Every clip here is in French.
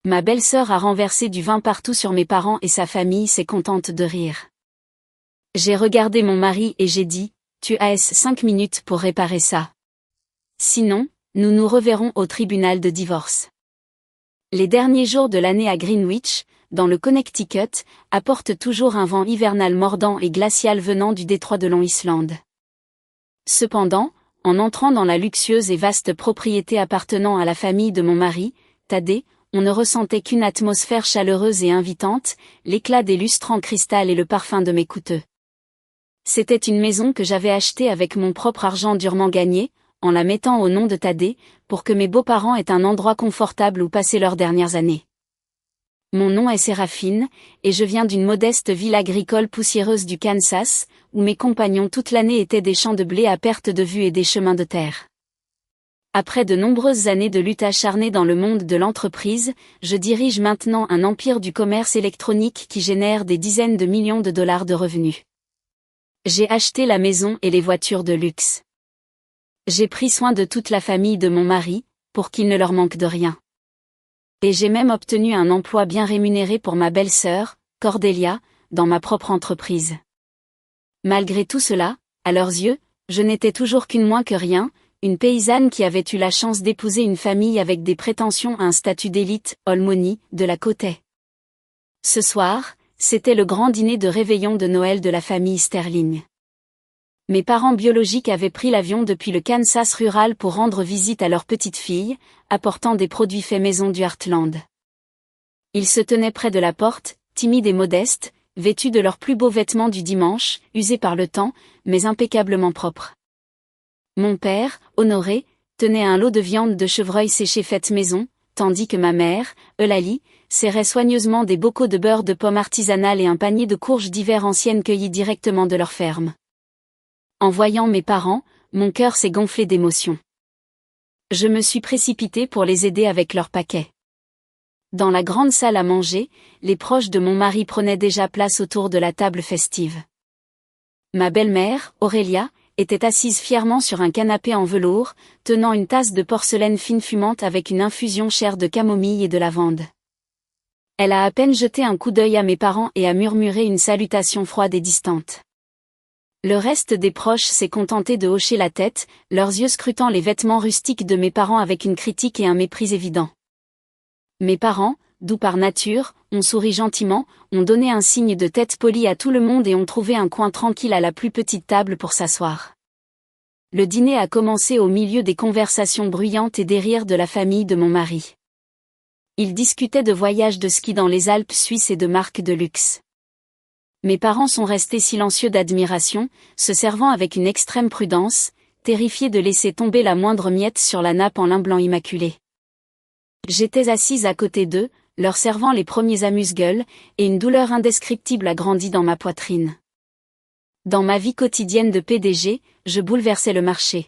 Ma belle-sœur a renversé du vin partout sur mes parents et sa famille s'est contente de rire. J'ai regardé mon mari et j'ai dit, tu as 5 minutes pour réparer ça. Sinon, nous nous reverrons au tribunal de divorce. Les derniers jours de l'année à Greenwich, dans le Connecticut, apportent toujours un vent hivernal mordant et glacial venant du détroit de Long Island. Cependant, en entrant dans la luxueuse et vaste propriété appartenant à la famille de mon mari, Thaddée, on ne ressentait qu'une atmosphère chaleureuse et invitante, l'éclat des lustres en cristal et le parfum de mes coûteux. C'était une maison que j'avais achetée avec mon propre argent durement gagné, en la mettant au nom de Thaddée, pour que mes beaux-parents aient un endroit confortable où passer leurs dernières années. Mon nom est Séraphine, et je viens d'une modeste ville agricole poussiéreuse du Kansas, où mes compagnons toute l'année étaient des champs de blé à perte de vue et des chemins de terre. Après de nombreuses années de lutte acharnée dans le monde de l'entreprise, je dirige maintenant un empire du commerce électronique qui génère des dizaines de millions de dollars de revenus. J'ai acheté la maison et les voitures de luxe. J'ai pris soin de toute la famille de mon mari, pour qu'il ne leur manque de rien. Et j'ai même obtenu un emploi bien rémunéré pour ma belle-sœur, Cordelia, dans ma propre entreprise. Malgré tout cela, à leurs yeux, je n'étais toujours qu'une moins que rien, une paysanne qui avait eu la chance d'épouser une famille avec des prétentions à un statut d'élite, all money, de la côte. Ce soir, c'était le grand dîner de réveillon de Noël de la famille Sterling. Mes parents biologiques avaient pris l'avion depuis le Kansas rural pour rendre visite à leur petite fille, apportant des produits faits maison du Heartland. Ils se tenaient près de la porte, timides et modestes, vêtus de leurs plus beaux vêtements du dimanche, usés par le temps, mais impeccablement propres. Mon père, Honoré, tenait un lot de viande de chevreuil séchée faite maison, tandis que ma mère, Eulalie, serrait soigneusement des bocaux de beurre de pomme artisanal et un panier de courges d'hiver anciennes cueillies directement de leur ferme. En voyant mes parents, mon cœur s'est gonflé d'émotion. Je me suis précipitée pour les aider avec leur paquet. Dans la grande salle à manger, les proches de mon mari prenaient déjà place autour de la table festive. Ma belle-mère, Aurélia, était assise fièrement sur un canapé en velours, tenant une tasse de porcelaine fine fumante avec une infusion chère de camomille et de lavande. Elle a à peine jeté un coup d'œil à mes parents et a murmuré une salutation froide et distante. Le reste des proches s'est contenté de hocher la tête, leurs yeux scrutant les vêtements rustiques de mes parents avec une critique et un mépris évident. Mes parents, doux par nature, ont souri gentiment, ont donné un signe de tête poli à tout le monde et ont trouvé un coin tranquille à la plus petite table pour s'asseoir. Le dîner a commencé au milieu des conversations bruyantes et des rires de la famille de mon mari. Ils discutaient de voyages de ski dans les Alpes suisses et de marques de luxe. Mes parents sont restés silencieux d'admiration, se servant avec une extrême prudence, terrifiés de laisser tomber la moindre miette sur la nappe en lin blanc immaculé. J'étais assise à côté d'eux, leur servant les premiers amuse-gueules, et une douleur indescriptible a grandi dans ma poitrine. Dans ma vie quotidienne de PDG, je bouleversais le marché.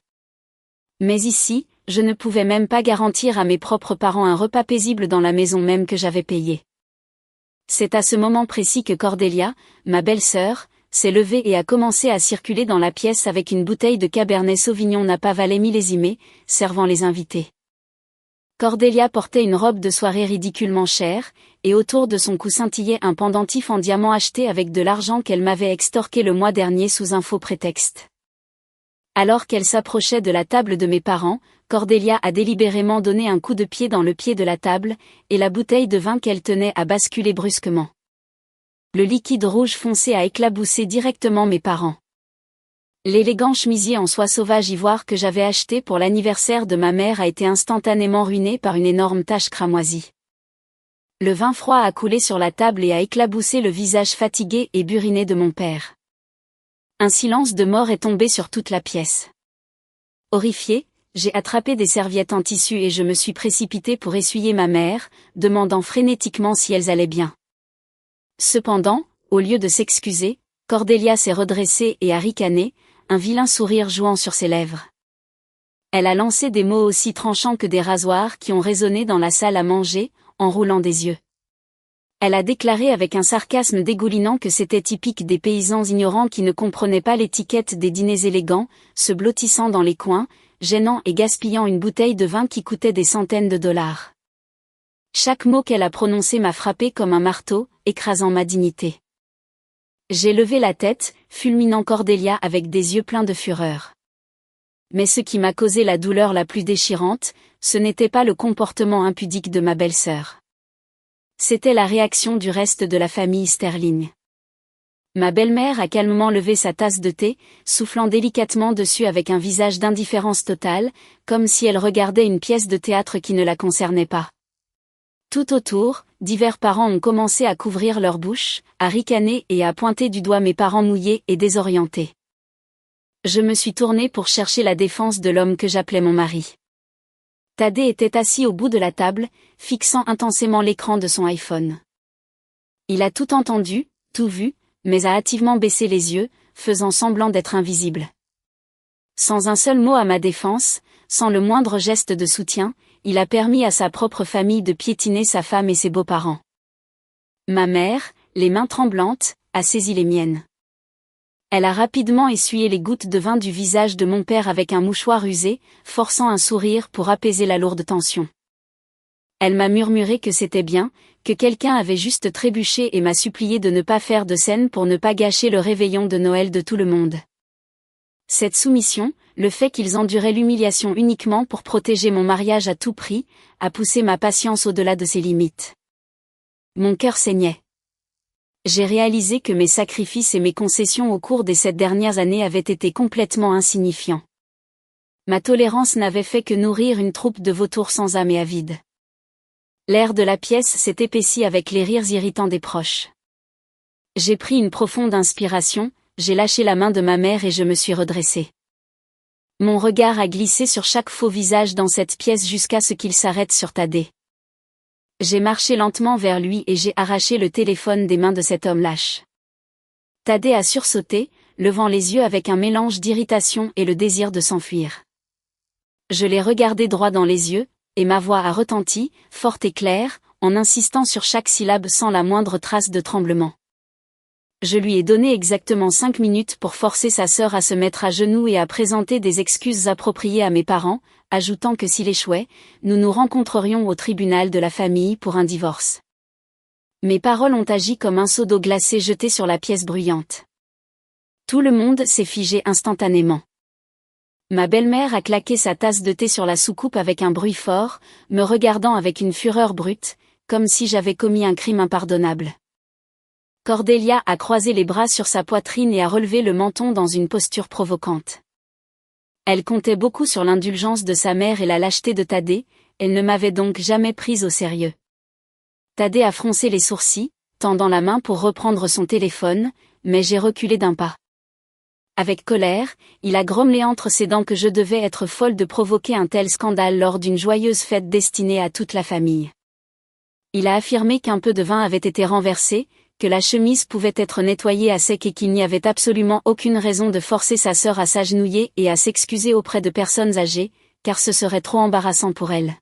Mais ici, je ne pouvais même pas garantir à mes propres parents un repas paisible dans la maison même que j'avais payée. C'est à ce moment précis que Cordelia, ma belle-sœur, s'est levée et a commencé à circuler dans la pièce avec une bouteille de Cabernet Sauvignon Napa Valley millésimée, servant les invités. Cordelia portait une robe de soirée ridiculement chère, et autour de son cou scintillait un pendentif en diamant acheté avec de l'argent qu'elle m'avait extorqué le mois dernier sous un faux prétexte. Alors qu'elle s'approchait de la table de mes parents, Cordelia a délibérément donné un coup de pied dans le pied de la table, et la bouteille de vin qu'elle tenait a basculé brusquement. Le liquide rouge foncé a éclaboussé directement mes parents. L'élégant chemisier en soie sauvage ivoire que j'avais acheté pour l'anniversaire de ma mère a été instantanément ruiné par une énorme tache cramoisie. Le vin froid a coulé sur la table et a éclaboussé le visage fatigué et buriné de mon père. Un silence de mort est tombé sur toute la pièce. Horrifiée, j'ai attrapé des serviettes en tissu et je me suis précipitée pour essuyer ma mère, demandant frénétiquement si elles allaient bien. Cependant, au lieu de s'excuser, Cordelia s'est redressée et a ricané, un vilain sourire jouant sur ses lèvres. Elle a lancé des mots aussi tranchants que des rasoirs qui ont résonné dans la salle à manger, en roulant des yeux. Elle a déclaré avec un sarcasme dégoulinant que c'était typique des paysans ignorants qui ne comprenaient pas l'étiquette des dîners élégants, se blottissant dans les coins, gênant et gaspillant une bouteille de vin qui coûtait des centaines de dollars. Chaque mot qu'elle a prononcé m'a frappé comme un marteau, écrasant ma dignité. J'ai levé la tête, fulminant Cordelia avec des yeux pleins de fureur. Mais ce qui m'a causé la douleur la plus déchirante, ce n'était pas le comportement impudique de ma belle-sœur. C'était la réaction du reste de la famille Sterling. Ma belle-mère a calmement levé sa tasse de thé, soufflant délicatement dessus avec un visage d'indifférence totale, comme si elle regardait une pièce de théâtre qui ne la concernait pas. Tout autour, divers parents ont commencé à couvrir leur bouche, à ricaner et à pointer du doigt mes parents mouillés et désorientés. Je me suis tournée pour chercher la défense de l'homme que j'appelais mon mari. Thaddée était assis au bout de la table, fixant intensément l'écran de son iPhone. Il a tout entendu, tout vu, mais a hâtivement baissé les yeux, faisant semblant d'être invisible. Sans un seul mot à ma défense, sans le moindre geste de soutien, il a permis à sa propre famille de piétiner sa femme et ses beaux-parents. Ma mère, les mains tremblantes, a saisi les miennes. Elle a rapidement essuyé les gouttes de vin du visage de mon père avec un mouchoir usé, forçant un sourire pour apaiser la lourde tension. Elle m'a murmuré que c'était bien, que quelqu'un avait juste trébuché et m'a supplié de ne pas faire de scène pour ne pas gâcher le réveillon de Noël de tout le monde. Cette soumission, le fait qu'ils enduraient l'humiliation uniquement pour protéger mon mariage à tout prix, a poussé ma patience au-delà de ses limites. Mon cœur saignait. J'ai réalisé que mes sacrifices et mes concessions au cours des 7 dernières années avaient été complètement insignifiants. Ma tolérance n'avait fait que nourrir une troupe de vautours sans âme et avides. L'air de la pièce s'est épaissi avec les rires irritants des proches. J'ai pris une profonde inspiration, j'ai lâché la main de ma mère et je me suis redressée. Mon regard a glissé sur chaque faux visage dans cette pièce jusqu'à ce qu'il s'arrête sur Thaddée. J'ai marché lentement vers lui et j'ai arraché le téléphone des mains de cet homme lâche. Thaddée a sursauté, levant les yeux avec un mélange d'irritation et le désir de s'enfuir. Je l'ai regardé droit dans les yeux, et ma voix a retenti, forte et claire, en insistant sur chaque syllabe sans la moindre trace de tremblement. Je lui ai donné exactement 5 minutes pour forcer sa sœur à se mettre à genoux et à présenter des excuses appropriées à mes parents, ajoutant que s'il échouait, nous nous rencontrerions au tribunal de la famille pour un divorce. Mes paroles ont agi comme un seau d'eau glacée jeté sur la pièce bruyante. Tout le monde s'est figé instantanément. Ma belle-mère a claqué sa tasse de thé sur la soucoupe avec un bruit fort, me regardant avec une fureur brute, comme si j'avais commis un crime impardonnable. Cordelia a croisé les bras sur sa poitrine et a relevé le menton dans une posture provocante. Elle comptait beaucoup sur l'indulgence de sa mère et la lâcheté de Thaddée, elle ne m'avait donc jamais prise au sérieux. Thaddée a froncé les sourcils, tendant la main pour reprendre son téléphone, mais j'ai reculé d'un pas. Avec colère, il a grommelé entre ses dents que je devais être folle de provoquer un tel scandale lors d'une joyeuse fête destinée à toute la famille. Il a affirmé qu'un peu de vin avait été renversé, que la chemise pouvait être nettoyée à sec et qu'il n'y avait absolument aucune raison de forcer sa sœur à s'agenouiller et à s'excuser auprès de personnes âgées, car ce serait trop embarrassant pour elle.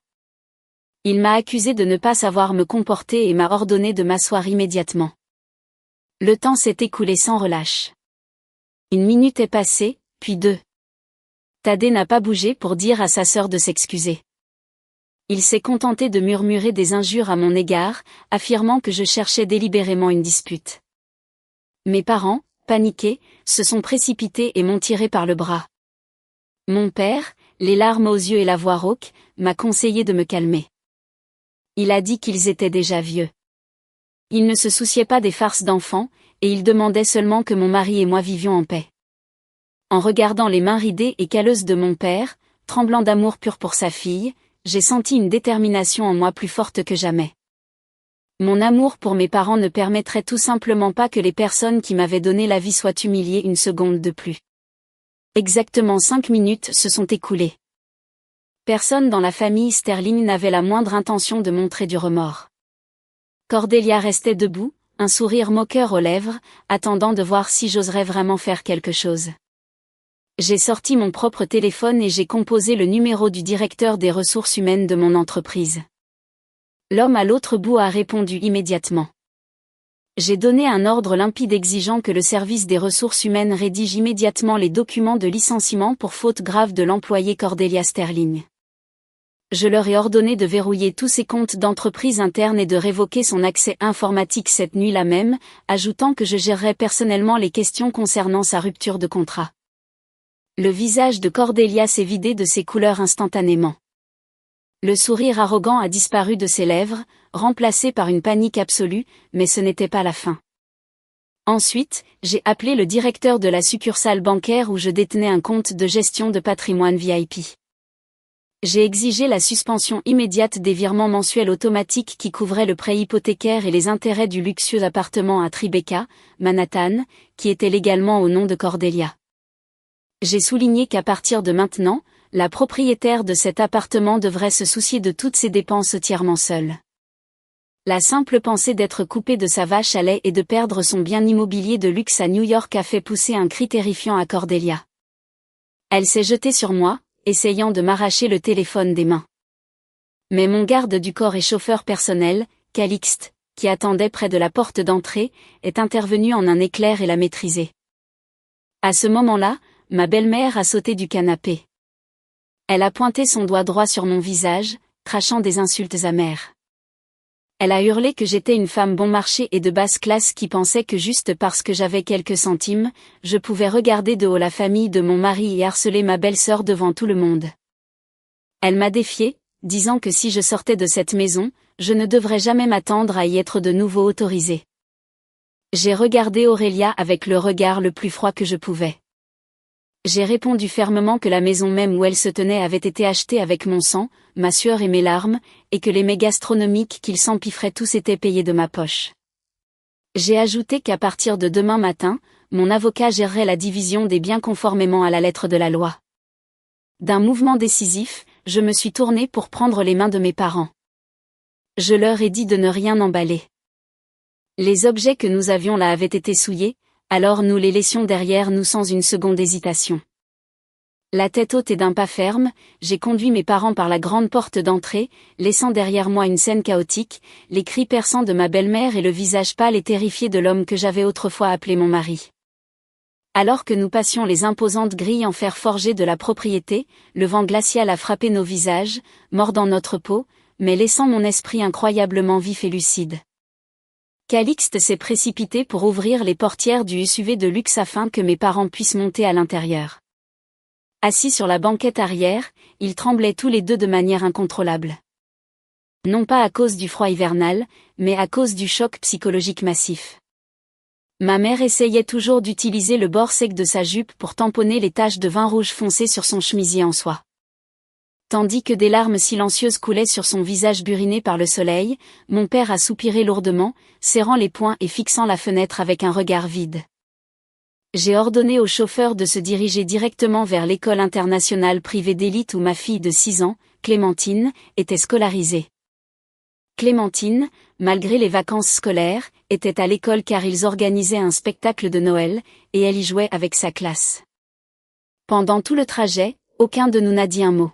Il m'a accusé de ne pas savoir me comporter et m'a ordonné de m'asseoir immédiatement. Le temps s'est écoulé sans relâche. 1 minute est passée, puis 2. Thaddée n'a pas bougé pour dire à sa sœur de s'excuser. Il s'est contenté de murmurer des injures à mon égard, affirmant que je cherchais délibérément une dispute. Mes parents, paniqués, se sont précipités et m'ont tiré par le bras. Mon père, les larmes aux yeux et la voix rauque, m'a conseillé de me calmer. Il a dit qu'ils étaient déjà vieux. Il ne se souciait pas des farces d'enfants, et il demandait seulement que mon mari et moi vivions en paix. En regardant les mains ridées et calleuses de mon père, tremblant d'amour pur pour sa fille, j'ai senti une détermination en moi plus forte que jamais. Mon amour pour mes parents ne permettrait tout simplement pas que les personnes qui m'avaient donné la vie soient humiliées une seconde de plus. Exactement 5 minutes se sont écoulées. Personne dans la famille Sterling n'avait la moindre intention de montrer du remords. Cordelia restait debout, un sourire moqueur aux lèvres, attendant de voir si j'oserais vraiment faire quelque chose. J'ai sorti mon propre téléphone et j'ai composé le numéro du directeur des ressources humaines de mon entreprise. L'homme à l'autre bout a répondu immédiatement. J'ai donné un ordre limpide exigeant que le service des ressources humaines rédige immédiatement les documents de licenciement pour faute grave de l'employé Cordelia Sterling. Je leur ai ordonné de verrouiller tous ses comptes d'entreprise interne et de révoquer son accès informatique cette nuit-là même, ajoutant que je gérerais personnellement les questions concernant sa rupture de contrat. Le visage de Cordelia s'est vidé de ses couleurs instantanément. Le sourire arrogant a disparu de ses lèvres, remplacé par une panique absolue, mais ce n'était pas la fin. Ensuite, j'ai appelé le directeur de la succursale bancaire où je détenais un compte de gestion de patrimoine VIP. J'ai exigé la suspension immédiate des virements mensuels automatiques qui couvraient le prêt hypothécaire et les intérêts du luxueux appartement à Tribeca, Manhattan, qui était légalement au nom de Cordelia. J'ai souligné qu'à partir de maintenant, la propriétaire de cet appartement devrait se soucier de toutes ses dépenses entièrement seule. La simple pensée d'être coupée de sa vache à lait et de perdre son bien immobilier de luxe à New York a fait pousser un cri terrifiant à Cordelia. Elle s'est jetée sur moi, essayant de m'arracher le téléphone des mains. Mais mon garde du corps et chauffeur personnel, Calixte, qui attendait près de la porte d'entrée, est intervenu en un éclair et l'a maîtrisé. À ce moment-là, ma belle-mère a sauté du canapé. Elle a pointé son doigt droit sur mon visage, crachant des insultes amères. Elle a hurlé que j'étais une femme bon marché et de basse classe qui pensait que juste parce que j'avais quelques centimes, je pouvais regarder de haut la famille de mon mari et harceler ma belle-sœur devant tout le monde. Elle m'a défiée, disant que si je sortais de cette maison, je ne devrais jamais m'attendre à y être de nouveau autorisée. J'ai regardé Aurélia avec le regard le plus froid que je pouvais. J'ai répondu fermement que la maison même où elle se tenait avait été achetée avec mon sang, ma sueur et mes larmes, et que les mets gastronomiques qu'ils s'empiffraient tous étaient payés de ma poche. J'ai ajouté qu'à partir de demain matin, mon avocat gérerait la division des biens conformément à la lettre de la loi. D'un mouvement décisif, je me suis tournée pour prendre les mains de mes parents. Je leur ai dit de ne rien emballer. Les objets que nous avions là avaient été souillés, alors nous les laissions derrière nous sans une seconde hésitation. La tête haute et d'un pas ferme, j'ai conduit mes parents par la grande porte d'entrée, laissant derrière moi une scène chaotique, les cris perçants de ma belle-mère et le visage pâle et terrifié de l'homme que j'avais autrefois appelé mon mari. Alors que nous passions les imposantes grilles en fer forgé de la propriété, le vent glacial a frappé nos visages, mordant notre peau, mais laissant mon esprit incroyablement vif et lucide. Calixte s'est précipité pour ouvrir les portières du SUV de luxe afin que mes parents puissent monter à l'intérieur. Assis sur la banquette arrière, ils tremblaient tous les deux de manière incontrôlable. Non pas à cause du froid hivernal, mais à cause du choc psychologique massif. Ma mère essayait toujours d'utiliser le bord sec de sa jupe pour tamponner les taches de vin rouge foncé sur son chemisier en soie. Tandis que des larmes silencieuses coulaient sur son visage buriné par le soleil, mon père a soupiré lourdement, serrant les poings et fixant la fenêtre avec un regard vide. J'ai ordonné au chauffeur de se diriger directement vers l'école internationale privée d'élite où ma fille de 6 ans, Clémentine, était scolarisée. Clémentine, malgré les vacances scolaires, était à l'école car ils organisaient un spectacle de Noël, et elle y jouait avec sa classe. Pendant tout le trajet, aucun de nous n'a dit un mot.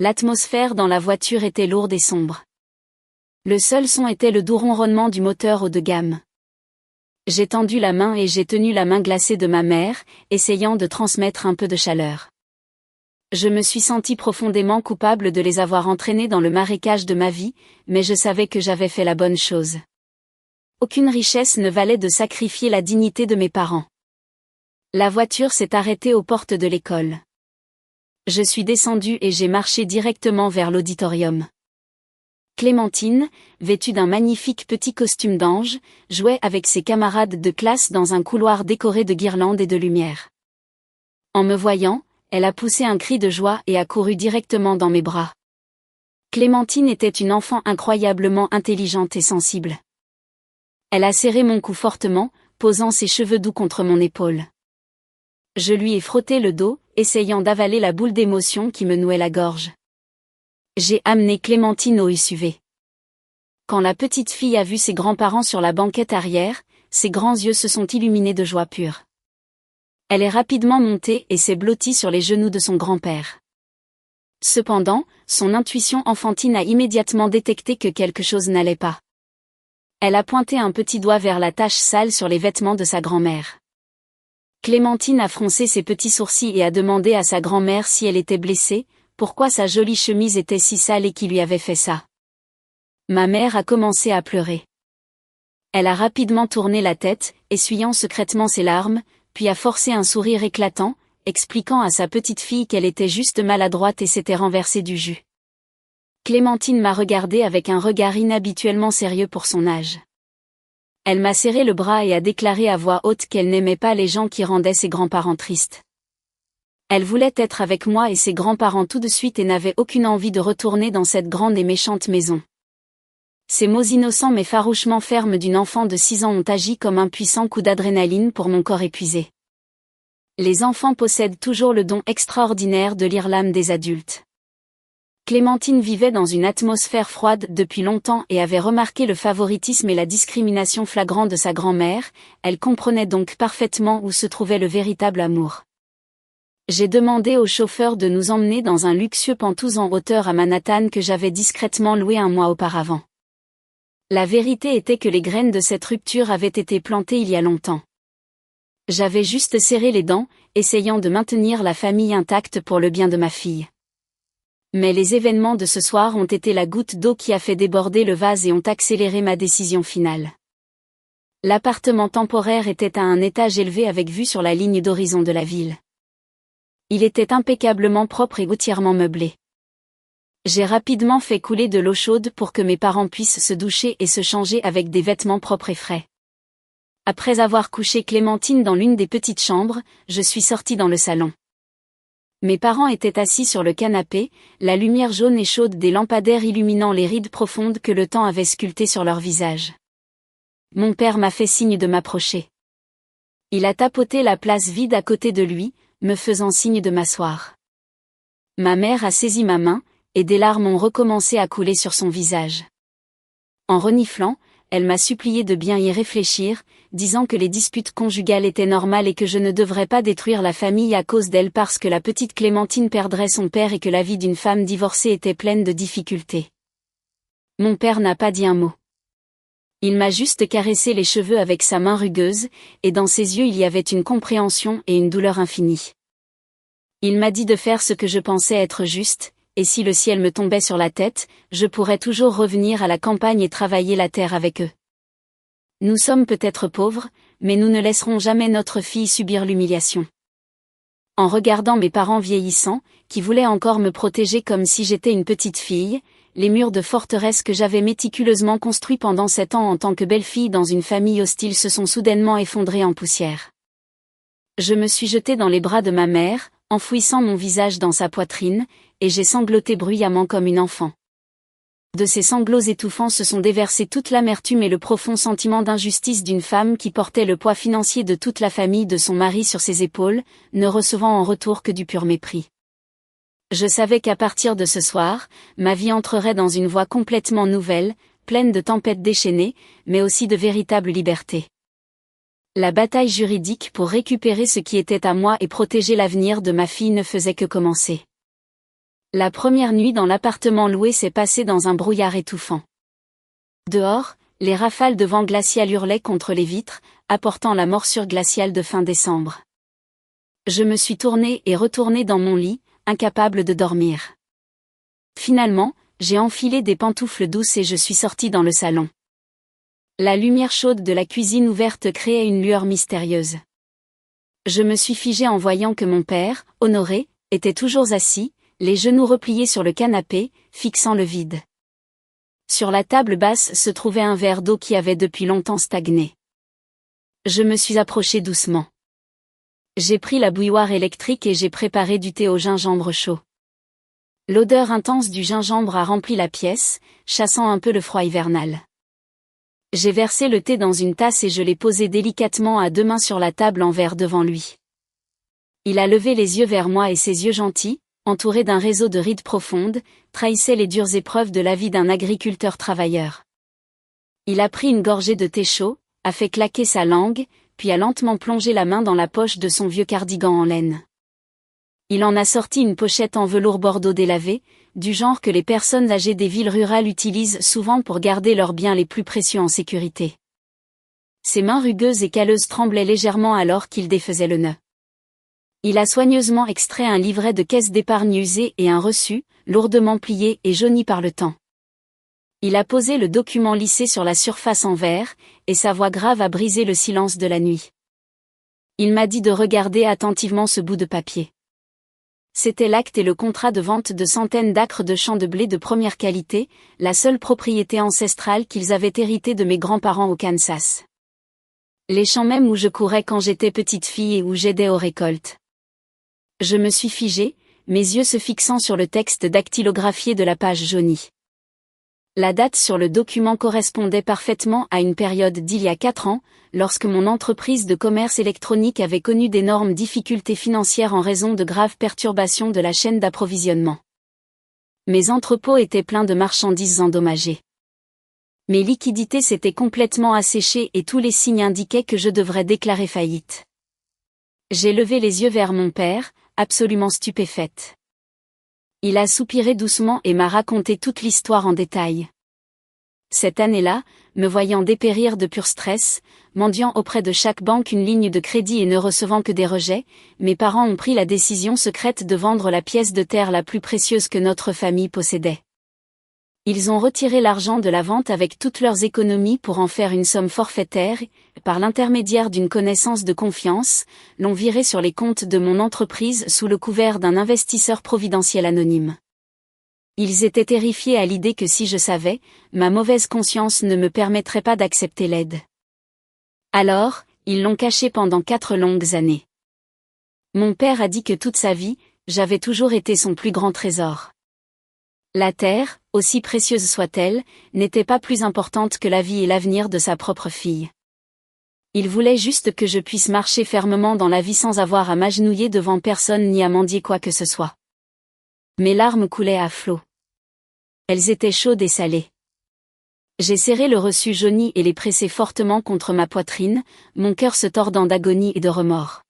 L'atmosphère dans la voiture était lourde et sombre. Le seul son était le doux ronronnement du moteur haut de gamme. J'ai tendu la main et j'ai tenu la main glacée de ma mère, essayant de transmettre un peu de chaleur. Je me suis sentie profondément coupable de les avoir entraînés dans le marécage de ma vie, mais je savais que j'avais fait la bonne chose. Aucune richesse ne valait de sacrifier la dignité de mes parents. La voiture s'est arrêtée aux portes de l'école. Je suis descendue et j'ai marché directement vers l'auditorium. Clémentine, vêtue d'un magnifique petit costume d'ange, jouait avec ses camarades de classe dans un couloir décoré de guirlandes et de lumière. En me voyant, elle a poussé un cri de joie et a couru directement dans mes bras. Clémentine était une enfant incroyablement intelligente et sensible. Elle a serré mon cou fortement, posant ses cheveux doux contre mon épaule. Je lui ai frotté le dos, essayant d'avaler la boule d'émotion qui me nouait la gorge. J'ai amené Clémentine au SUV. Quand la petite fille a vu ses grands-parents sur la banquette arrière, ses grands yeux se sont illuminés de joie pure. Elle est rapidement montée et s'est blottie sur les genoux de son grand-père. Cependant, son intuition enfantine a immédiatement détecté que quelque chose n'allait pas. Elle a pointé un petit doigt vers la tache sale sur les vêtements de sa grand-mère. Clémentine a froncé ses petits sourcils et a demandé à sa grand-mère si elle était blessée, pourquoi sa jolie chemise était si sale et qui lui avait fait ça. Ma mère a commencé à pleurer. Elle a rapidement tourné la tête, essuyant secrètement ses larmes, puis a forcé un sourire éclatant, expliquant à sa petite fille qu'elle était juste maladroite et s'était renversée du jus. Clémentine m'a regardée avec un regard inhabituellement sérieux pour son âge. Elle m'a serré le bras et a déclaré à voix haute qu'elle n'aimait pas les gens qui rendaient ses grands-parents tristes. Elle voulait être avec moi et ses grands-parents tout de suite et n'avait aucune envie de retourner dans cette grande et méchante maison. Ces mots innocents mais farouchement fermes d'une enfant de 6 ans ont agi comme un puissant coup d'adrénaline pour mon corps épuisé. Les enfants possèdent toujours le don extraordinaire de lire l'âme des adultes. Clémentine vivait dans une atmosphère froide depuis longtemps et avait remarqué le favoritisme et la discrimination flagrants de sa grand-mère, elle comprenait donc parfaitement où se trouvait le véritable amour. J'ai demandé au chauffeur de nous emmener dans un luxueux Penthouse en hauteur à Manhattan que j'avais discrètement loué un mois auparavant. La vérité était que les graines de cette rupture avaient été plantées il y a longtemps. J'avais juste serré les dents, essayant de maintenir la famille intacte pour le bien de ma fille. Mais les événements de ce soir ont été la goutte d'eau qui a fait déborder le vase et ont accéléré ma décision finale. L'appartement temporaire était à un étage élevé avec vue sur la ligne d'horizon de la ville. Il était impeccablement propre et entièrement meublé. J'ai rapidement fait couler de l'eau chaude pour que mes parents puissent se doucher et se changer avec des vêtements propres et frais. Après avoir couché Clémentine dans l'une des petites chambres, je suis sortie dans le salon. Mes parents étaient assis sur le canapé, la lumière jaune et chaude des lampadaires illuminant les rides profondes que le temps avait sculptées sur leur visage. Mon père m'a fait signe de m'approcher. Il a tapoté la place vide à côté de lui, me faisant signe de m'asseoir. Ma mère a saisi ma main, et des larmes ont recommencé à couler sur son visage. En reniflant, elle m'a supplié de bien y réfléchir, disant que les disputes conjugales étaient normales et que je ne devrais pas détruire la famille à cause d'elle parce que la petite Clémentine perdrait son père et que la vie d'une femme divorcée était pleine de difficultés. Mon père n'a pas dit un mot. Il m'a juste caressé les cheveux avec sa main rugueuse, et dans ses yeux il y avait une compréhension et une douleur infinie. Il m'a dit de faire ce que je pensais être juste, et si le ciel me tombait sur la tête, je pourrais toujours revenir à la campagne et travailler la terre avec eux. Nous sommes peut-être pauvres, mais nous ne laisserons jamais notre fille subir l'humiliation. En regardant mes parents vieillissants, qui voulaient encore me protéger comme si j'étais une petite fille, les murs de forteresse que j'avais méticuleusement construits pendant 7 ans en tant que belle-fille dans une famille hostile se sont soudainement effondrés en poussière. Je me suis jetée dans les bras de ma mère, enfouissant mon visage dans sa poitrine, et j'ai sangloté bruyamment comme une enfant. De ces sanglots étouffants se sont déversés toute l'amertume et le profond sentiment d'injustice d'une femme qui portait le poids financier de toute la famille de son mari sur ses épaules, ne recevant en retour que du pur mépris. Je savais qu'à partir de ce soir, ma vie entrerait dans une voie complètement nouvelle, pleine de tempêtes déchaînées, mais aussi de véritable liberté. La bataille juridique pour récupérer ce qui était à moi et protéger l'avenir de ma fille ne faisait que commencer. La première nuit dans l'appartement loué s'est passée dans un brouillard étouffant. Dehors, les rafales de vent glacial hurlaient contre les vitres, apportant la morsure glaciale de fin décembre. Je me suis tournée et retournée dans mon lit, incapable de dormir. Finalement, j'ai enfilé des pantoufles douces et je suis sortie dans le salon. La lumière chaude de la cuisine ouverte créait une lueur mystérieuse. Je me suis figée en voyant que mon père, Honoré, était toujours assis, les genoux repliés sur le canapé, fixant le vide. Sur la table basse se trouvait un verre d'eau qui avait depuis longtemps stagné. Je me suis approchée doucement. J'ai pris la bouilloire électrique et j'ai préparé du thé au gingembre chaud. L'odeur intense du gingembre a rempli la pièce, chassant un peu le froid hivernal. J'ai versé le thé dans une tasse et je l'ai posé délicatement à 2 mains sur la table en verre devant lui. Il a levé les yeux vers moi et ses yeux gentils, entourés d'un réseau de rides profondes, trahissaient les dures épreuves de la vie d'un agriculteur travailleur. Il a pris une gorgée de thé chaud, a fait claquer sa langue, puis a lentement plongé la main dans la poche de son vieux cardigan en laine. Il en a sorti une pochette en velours bordeaux délavé, du genre que les personnes âgées des villes rurales utilisent souvent pour garder leurs biens les plus précieux en sécurité. Ses mains rugueuses et calleuses tremblaient légèrement alors qu'il défaisait le nœud. Il a soigneusement extrait un livret de caisse d'épargne usé et un reçu, lourdement plié et jauni par le temps. Il a posé le document lissé sur la surface en verre, et sa voix grave a brisé le silence de la nuit. Il m'a dit de regarder attentivement ce bout de papier. C'était l'acte et le contrat de vente de centaines d'acres de champs de blé de première qualité, la seule propriété ancestrale qu'ils avaient héritée de mes grands-parents au Kansas. Les champs même où je courais quand j'étais petite fille et où j'aidais aux récoltes. Je me suis figée, mes yeux se fixant sur le texte dactylographié de la page jaunie. La date sur le document correspondait parfaitement à une période d'il y a 4 ans, lorsque mon entreprise de commerce électronique avait connu d'énormes difficultés financières en raison de graves perturbations de la chaîne d'approvisionnement. Mes entrepôts étaient pleins de marchandises endommagées. Mes liquidités s'étaient complètement asséchées et tous les signes indiquaient que je devrais déclarer faillite. J'ai levé les yeux vers mon père, absolument stupéfaite. Il a soupiré doucement et m'a raconté toute l'histoire en détail. Cette année-là, me voyant dépérir de pur stress, mendiant auprès de chaque banque une ligne de crédit et ne recevant que des rejets, mes parents ont pris la décision secrète de vendre la pièce de terre la plus précieuse que notre famille possédait. Ils ont retiré l'argent de la vente avec toutes leurs économies pour en faire une somme forfaitaire et, par l'intermédiaire d'une connaissance de confiance, l'ont viré sur les comptes de mon entreprise sous le couvert d'un investisseur providentiel anonyme. Ils étaient terrifiés à l'idée que si je savais, ma mauvaise conscience ne me permettrait pas d'accepter l'aide. Alors, ils l'ont caché pendant 4 longues années. Mon père a dit que toute sa vie, j'avais toujours été son plus grand trésor. La terre, aussi précieuse soit-elle, n'était pas plus importante que la vie et l'avenir de sa propre fille. Il voulait juste que je puisse marcher fermement dans la vie sans avoir à m'agenouiller devant personne ni à mendier quoi que ce soit. Mes larmes coulaient à flots. Elles étaient chaudes et salées. J'ai serré le reçu jauni et les pressé fortement contre ma poitrine, mon cœur se tordant d'agonie et de remords.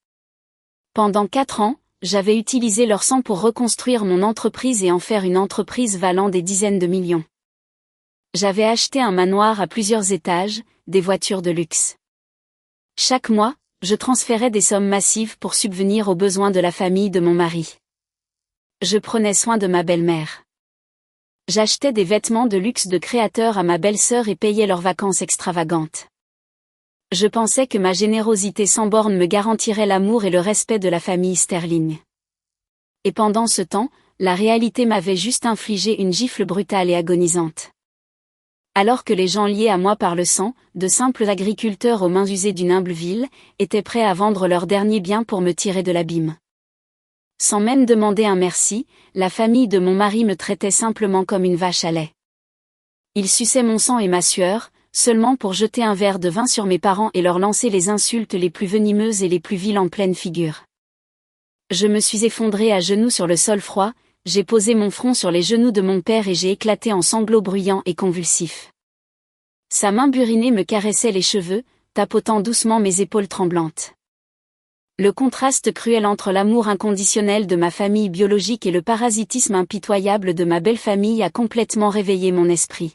Pendant 4 ans, j'avais utilisé leur sang pour reconstruire mon entreprise et en faire une entreprise valant des dizaines de millions. J'avais acheté un manoir à plusieurs étages, des voitures de luxe. Chaque mois, je transférais des sommes massives pour subvenir aux besoins de la famille de mon mari. Je prenais soin de ma belle-mère. J'achetais des vêtements de luxe de créateurs à ma belle-sœur et payais leurs vacances extravagantes. Je pensais que ma générosité sans borne me garantirait l'amour et le respect de la famille Sterling. Et pendant ce temps, la réalité m'avait juste infligé une gifle brutale et agonisante. Alors que les gens liés à moi par le sang, de simples agriculteurs aux mains usées d'une humble ville, étaient prêts à vendre leurs derniers biens pour me tirer de l'abîme. Sans même demander un merci, la famille de mon mari me traitait simplement comme une vache à lait. Ils suçaient mon sang et ma sueur, seulement pour jeter un verre de vin sur mes parents et leur lancer les insultes les plus venimeuses et les plus viles en pleine figure. Je me suis effondrée à genoux sur le sol froid, j'ai posé mon front sur les genoux de mon père et j'ai éclaté en sanglots bruyants et convulsifs. Sa main burinée me caressait les cheveux, tapotant doucement mes épaules tremblantes. Le contraste cruel entre l'amour inconditionnel de ma famille biologique et le parasitisme impitoyable de ma belle famille a complètement réveillé mon esprit.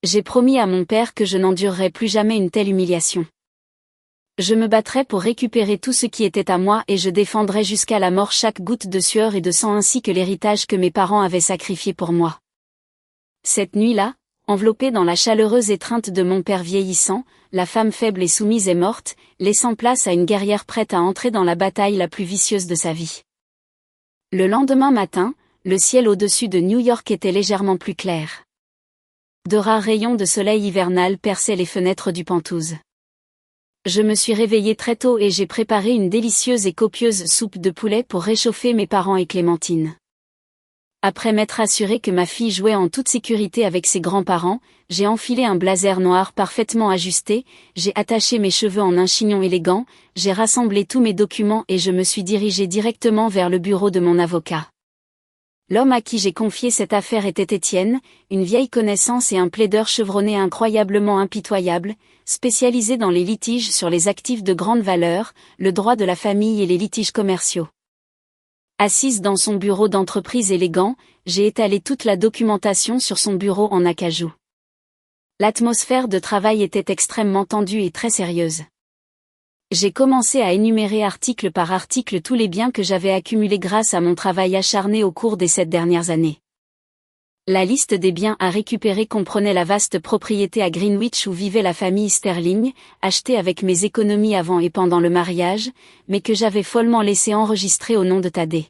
J'ai promis à mon père que je n'endurerais plus jamais une telle humiliation. Je me battrais pour récupérer tout ce qui était à moi et je défendrais jusqu'à la mort chaque goutte de sueur et de sang ainsi que l'héritage que mes parents avaient sacrifié pour moi. Cette nuit-là, enveloppée dans la chaleureuse étreinte de mon père vieillissant, la femme faible et soumise est morte, laissant place à une guerrière prête à entrer dans la bataille la plus vicieuse de sa vie. Le lendemain matin, le ciel au-dessus de New York était légèrement plus clair. De rares rayons de soleil hivernal perçaient les fenêtres du Penthouse. Je me suis réveillée très tôt et j'ai préparé une délicieuse et copieuse soupe de poulet pour réchauffer mes parents et Clémentine. Après m'être assuré que ma fille jouait en toute sécurité avec ses grands-parents, j'ai enfilé un blazer noir parfaitement ajusté, j'ai attaché mes cheveux en un chignon élégant, j'ai rassemblé tous mes documents et je me suis dirigée directement vers le bureau de mon avocat. L'homme à qui j'ai confié cette affaire était Étienne, une vieille connaissance et un plaideur chevronné incroyablement impitoyable, spécialisé dans les litiges sur les actifs de grande valeur, le droit de la famille et les litiges commerciaux. Assise dans son bureau d'entreprise élégant, j'ai étalé toute la documentation sur son bureau en acajou. L'atmosphère de travail était extrêmement tendue et très sérieuse. J'ai commencé à énumérer article par article tous les biens que j'avais accumulés grâce à mon travail acharné au cours des 7 dernières années. La liste des biens à récupérer comprenait la vaste propriété à Greenwich où vivait la famille Sterling, achetée avec mes économies avant et pendant le mariage, mais que j'avais follement laissé enregistrer au nom de Thaddée.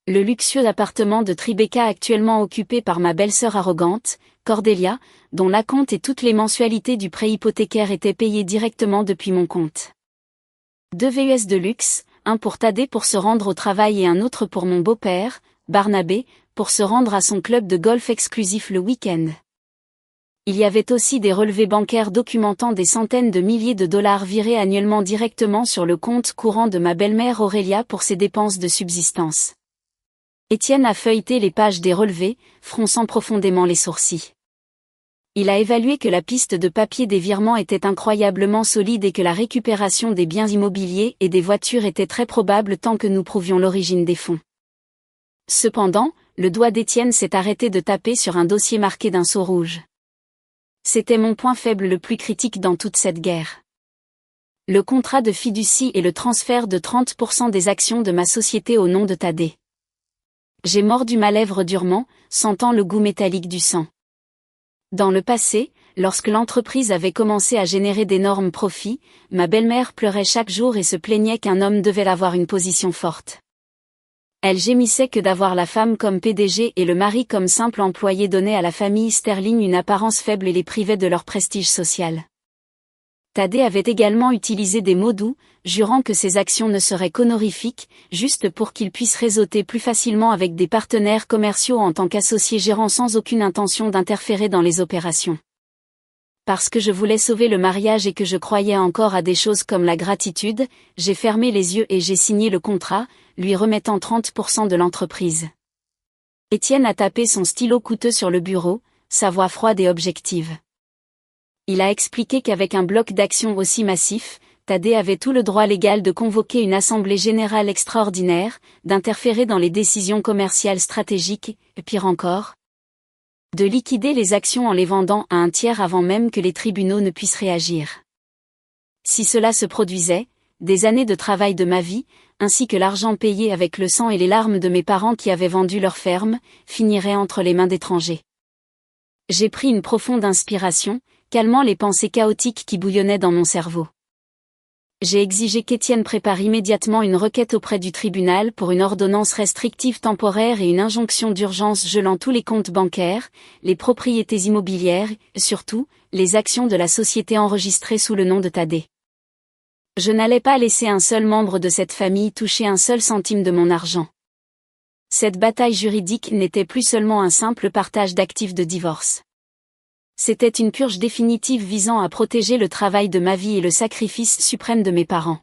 Le luxueux appartement de Tribeca actuellement occupé par ma belle-sœur arrogante, Cordelia, dont l'acompte et toutes les mensualités du prêt hypothécaire étaient payées directement depuis mon compte. 2 VUS de luxe, un pour Thaddée pour se rendre au travail et un autre pour mon beau-père, Barnabé, pour se rendre à son club de golf exclusif le week-end. Il y avait aussi des relevés bancaires documentant des centaines de milliers de dollars virés annuellement directement sur le compte courant de ma belle-mère Aurélia pour ses dépenses de subsistance. Étienne a feuilleté les pages des relevés, fronçant profondément les sourcils. Il a évalué que la piste de papier des virements était incroyablement solide et que la récupération des biens immobiliers et des voitures était très probable tant que nous prouvions l'origine des fonds. Cependant, le doigt d'Étienne s'est arrêté de taper sur un dossier marqué d'un sceau rouge. C'était mon point faible le plus critique dans toute cette guerre. Le contrat de fiducie et le transfert de 30% des actions de ma société au nom de Thaddée. J'ai mordu ma lèvre durement, sentant le goût métallique du sang. Dans le passé, lorsque l'entreprise avait commencé à générer d'énormes profits, ma belle-mère pleurait chaque jour et se plaignait qu'un homme devait avoir une position forte. Elle gémissait que d'avoir la femme comme PDG et le mari comme simple employé donnait à la famille Sterling une apparence faible et les privait de leur prestige social. Thaddée avait également utilisé des mots doux, jurant que ses actions ne seraient qu'honorifiques, juste pour qu'il puisse réseauter plus facilement avec des partenaires commerciaux en tant qu'associé gérant sans aucune intention d'interférer dans les opérations. Parce que je voulais sauver le mariage et que je croyais encore à des choses comme la gratitude, j'ai fermé les yeux et j'ai signé le contrat, lui remettant 30% de l'entreprise. Étienne a tapé son stylo coûteux sur le bureau, sa voix froide et objective. Il a expliqué qu'avec un bloc d'actions aussi massif, Thaddée avait tout le droit légal de convoquer une assemblée générale extraordinaire, d'interférer dans les décisions commerciales stratégiques, et pire encore, de liquider les actions en les vendant à un tiers avant même que les tribunaux ne puissent réagir. Si cela se produisait, des années de travail de ma vie, ainsi que l'argent payé avec le sang et les larmes de mes parents qui avaient vendu leur ferme, finiraient entre les mains d'étrangers. J'ai pris une profonde inspiration, calmant les pensées chaotiques qui bouillonnaient dans mon cerveau. J'ai exigé qu'Étienne prépare immédiatement une requête auprès du tribunal pour une ordonnance restrictive temporaire et une injonction d'urgence gelant tous les comptes bancaires, les propriétés immobilières, et surtout, les actions de la société enregistrées sous le nom de Thaddée. Je n'allais pas laisser un seul membre de cette famille toucher un seul centime de mon argent. Cette bataille juridique n'était plus seulement un simple partage d'actifs de divorce. C'était une purge définitive visant à protéger le travail de ma vie et le sacrifice suprême de mes parents.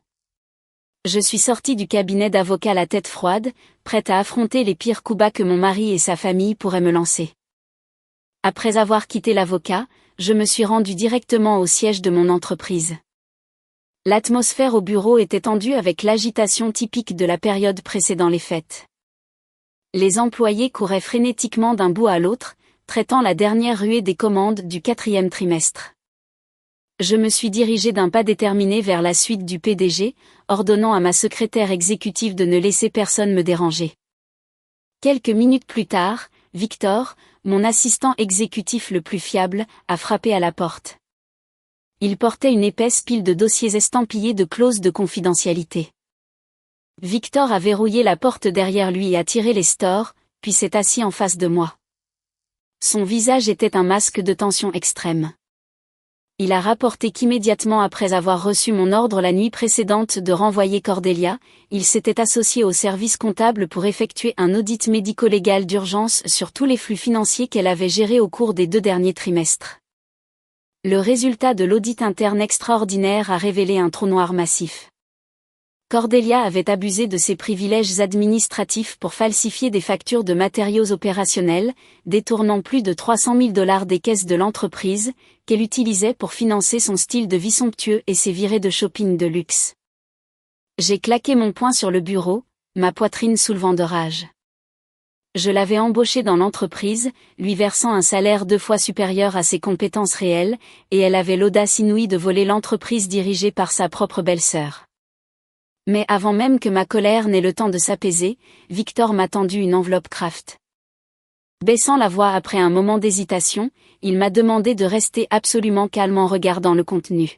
Je suis sortie du cabinet d'avocat la tête froide, prête à affronter les pires coups bas que mon mari et sa famille pourraient me lancer. Après avoir quitté l'avocat, je me suis rendue directement au siège de mon entreprise. L'atmosphère au bureau était tendue avec l'agitation typique de la période précédant les fêtes. Les employés couraient frénétiquement d'un bout à l'autre, traitant la dernière ruée des commandes du 4e trimestre. Je me suis dirigée d'un pas déterminé vers la suite du PDG, ordonnant à ma secrétaire exécutive de ne laisser personne me déranger. Quelques minutes plus tard, Victor, mon assistant exécutif le plus fiable, a frappé à la porte. Il portait une épaisse pile de dossiers estampillés de clauses de confidentialité. Victor a verrouillé la porte derrière lui et a tiré les stores, puis s'est assis en face de moi. Son visage était un masque de tension extrême. Il a rapporté qu'immédiatement après avoir reçu mon ordre la nuit précédente de renvoyer Cordelia, il s'était associé au service comptable pour effectuer un audit médico-légal d'urgence sur tous les flux financiers qu'elle avait gérés au cours des 2 derniers trimestres. Le résultat de l'audit interne extraordinaire a révélé un trou noir massif. Cordelia avait abusé de ses privilèges administratifs pour falsifier des factures de matériaux opérationnels, détournant plus de 300 000 $ des caisses de l'entreprise, qu'elle utilisait pour financer son style de vie somptueux et ses virées de shopping de luxe. J'ai claqué mon poing sur le bureau, ma poitrine soulevant de rage. Je l'avais embauchée dans l'entreprise, lui versant un salaire 2 fois supérieur à ses compétences réelles, et elle avait l'audace inouïe de voler l'entreprise dirigée par sa propre belle-sœur. Mais avant même que ma colère n'ait le temps de s'apaiser, Victor m'a tendu une enveloppe Kraft. Baissant la voix après un moment d'hésitation, il m'a demandé de rester absolument calme en regardant le contenu.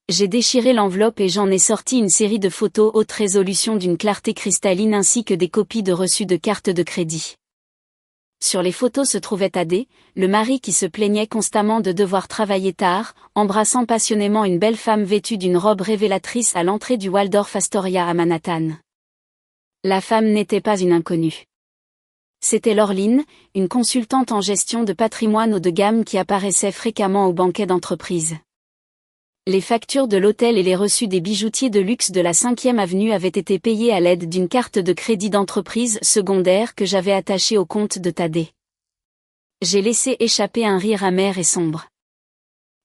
J'ai déchiré l'enveloppe et j'en ai sorti une série de photos haute résolution d'une clarté cristalline ainsi que des copies de reçus de cartes de crédit. Sur les photos se trouvait Thaddée, le mari qui se plaignait constamment de devoir travailler tard, embrassant passionnément une belle femme vêtue d'une robe révélatrice à l'entrée du Waldorf Astoria à Manhattan. La femme n'était pas une inconnue. C'était Laureline, une consultante en gestion de patrimoine haut de gamme qui apparaissait fréquemment au banquet d'entreprise. Les factures de l'hôtel et les reçus des bijoutiers de luxe de la 5e avenue avaient été payés à l'aide d'une carte de crédit d'entreprise secondaire que j'avais attachée au compte de Thaddée. J'ai laissé échapper un rire amer et sombre.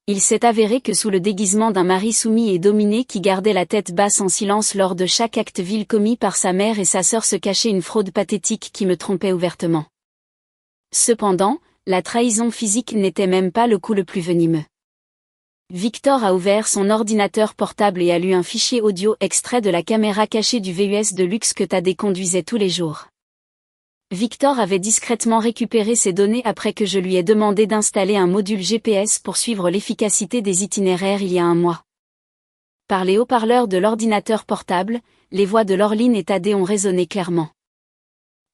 Il s'est avéré que sous le déguisement d'un mari soumis et dominé qui gardait la tête basse en silence lors de chaque acte vil commis par sa mère et sa sœur se cachait une fraude pathétique qui me trompait ouvertement. Cependant, la trahison physique n'était même pas le coup le plus venimeux. Victor a ouvert son ordinateur portable et a lu un fichier audio extrait de la caméra cachée du VUS de luxe que Thaddée conduisait tous les jours. Victor avait discrètement récupéré ces données après que je lui ai demandé d'installer un module GPS pour suivre l'efficacité des itinéraires il y a un mois. Par les haut-parleurs de l'ordinateur portable, les voix de Laureline et Thaddée ont résonné clairement.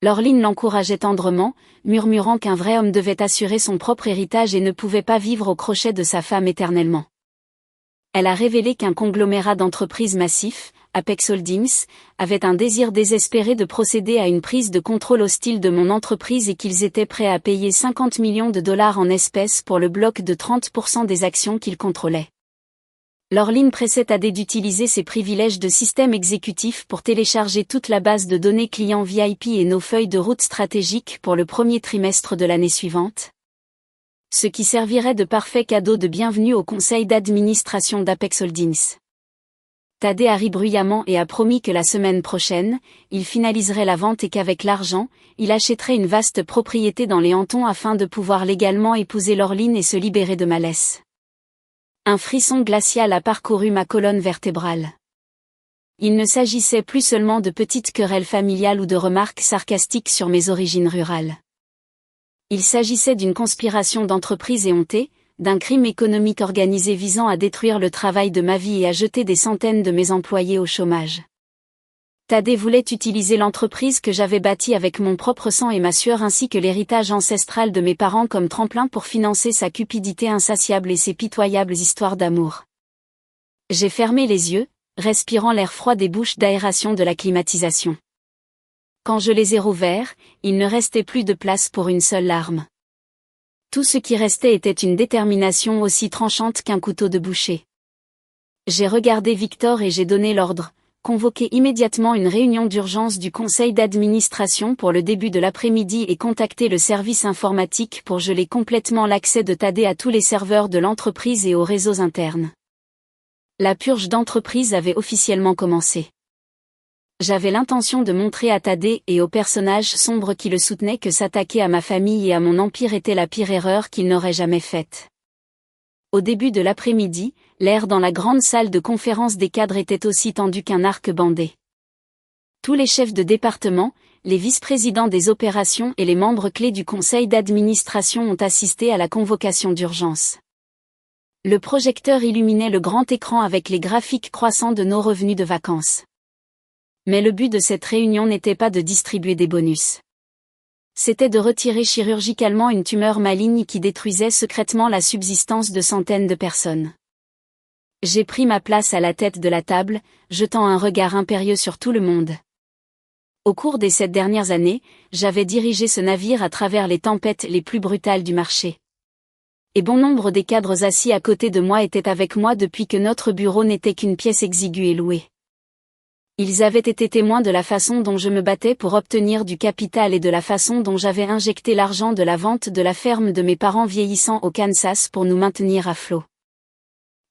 Laureline l'encourageait tendrement, murmurant qu'un vrai homme devait assurer son propre héritage et ne pouvait pas vivre au crochet de sa femme éternellement. Elle a révélé qu'un conglomérat d'entreprises massif, Apex Holdings, avait un désir désespéré de procéder à une prise de contrôle hostile de mon entreprise et qu'ils étaient prêts à payer 50 millions de dollars en espèces pour le bloc de 30% des actions qu'ils contrôlaient. Laureline pressait Thaddée d'utiliser ses privilèges de système exécutif pour télécharger toute la base de données clients VIP et nos feuilles de route stratégiques pour le premier trimestre de l'année suivante. Ce qui servirait de parfait cadeau de bienvenue au conseil d'administration d'Apex Holdings. Thaddée a ri bruyamment et a promis que la semaine prochaine, il finaliserait la vente et qu'avec l'argent, il achèterait une vaste propriété dans les Hamptons afin de pouvoir légalement épouser Laureline et se libérer de ma laisse. Un frisson glacial a parcouru ma colonne vertébrale. Il ne s'agissait plus seulement de petites querelles familiales ou de remarques sarcastiques sur mes origines rurales. Il s'agissait d'une conspiration d'entreprise éhontée, d'un crime économique organisé visant à détruire le travail de ma vie et à jeter des centaines de mes employés au chômage. Thaddée voulait utiliser l'entreprise que j'avais bâtie avec mon propre sang et ma sueur ainsi que l'héritage ancestral de mes parents comme tremplin pour financer sa cupidité insatiable et ses pitoyables histoires d'amour. J'ai fermé les yeux, respirant l'air froid des bouches d'aération de la climatisation. Quand je les ai rouverts, il ne restait plus de place pour une seule larme. Tout ce qui restait était une détermination aussi tranchante qu'un couteau de boucher. J'ai regardé Victor et j'ai donné l'ordre. Convoquer immédiatement une réunion d'urgence du conseil d'administration pour le début de l'après-midi et contacter le service informatique pour geler complètement l'accès de Thaddée à tous les serveurs de l'entreprise et aux réseaux internes. La purge d'entreprise avait officiellement commencé. J'avais l'intention de montrer à Thaddée et aux personnages sombres qui le soutenaient que s'attaquer à ma famille et à mon empire était la pire erreur qu'il n'aurait jamais faite. Au début de l'après-midi, l'air dans la grande salle de conférence des cadres était aussi tendu qu'un arc bandé. Tous les chefs de département, les vice-présidents des opérations et les membres clés du conseil d'administration ont assisté à la convocation d'urgence. Le projecteur illuminait le grand écran avec les graphiques croissants de nos revenus de vacances. Mais le but de cette réunion n'était pas de distribuer des bonus. C'était de retirer chirurgicalement une tumeur maligne qui détruisait secrètement la subsistance de centaines de personnes. J'ai pris ma place à la tête de la table, jetant un regard impérieux sur tout le monde. Au cours des 7 dernières années, j'avais dirigé ce navire à travers les tempêtes les plus brutales du marché. Et bon nombre des cadres assis à côté de moi étaient avec moi depuis que notre bureau n'était qu'une pièce exiguë et louée. Ils avaient été témoins de la façon dont je me battais pour obtenir du capital et de la façon dont j'avais injecté l'argent de la vente de la ferme de mes parents vieillissants au Kansas pour nous maintenir à flot.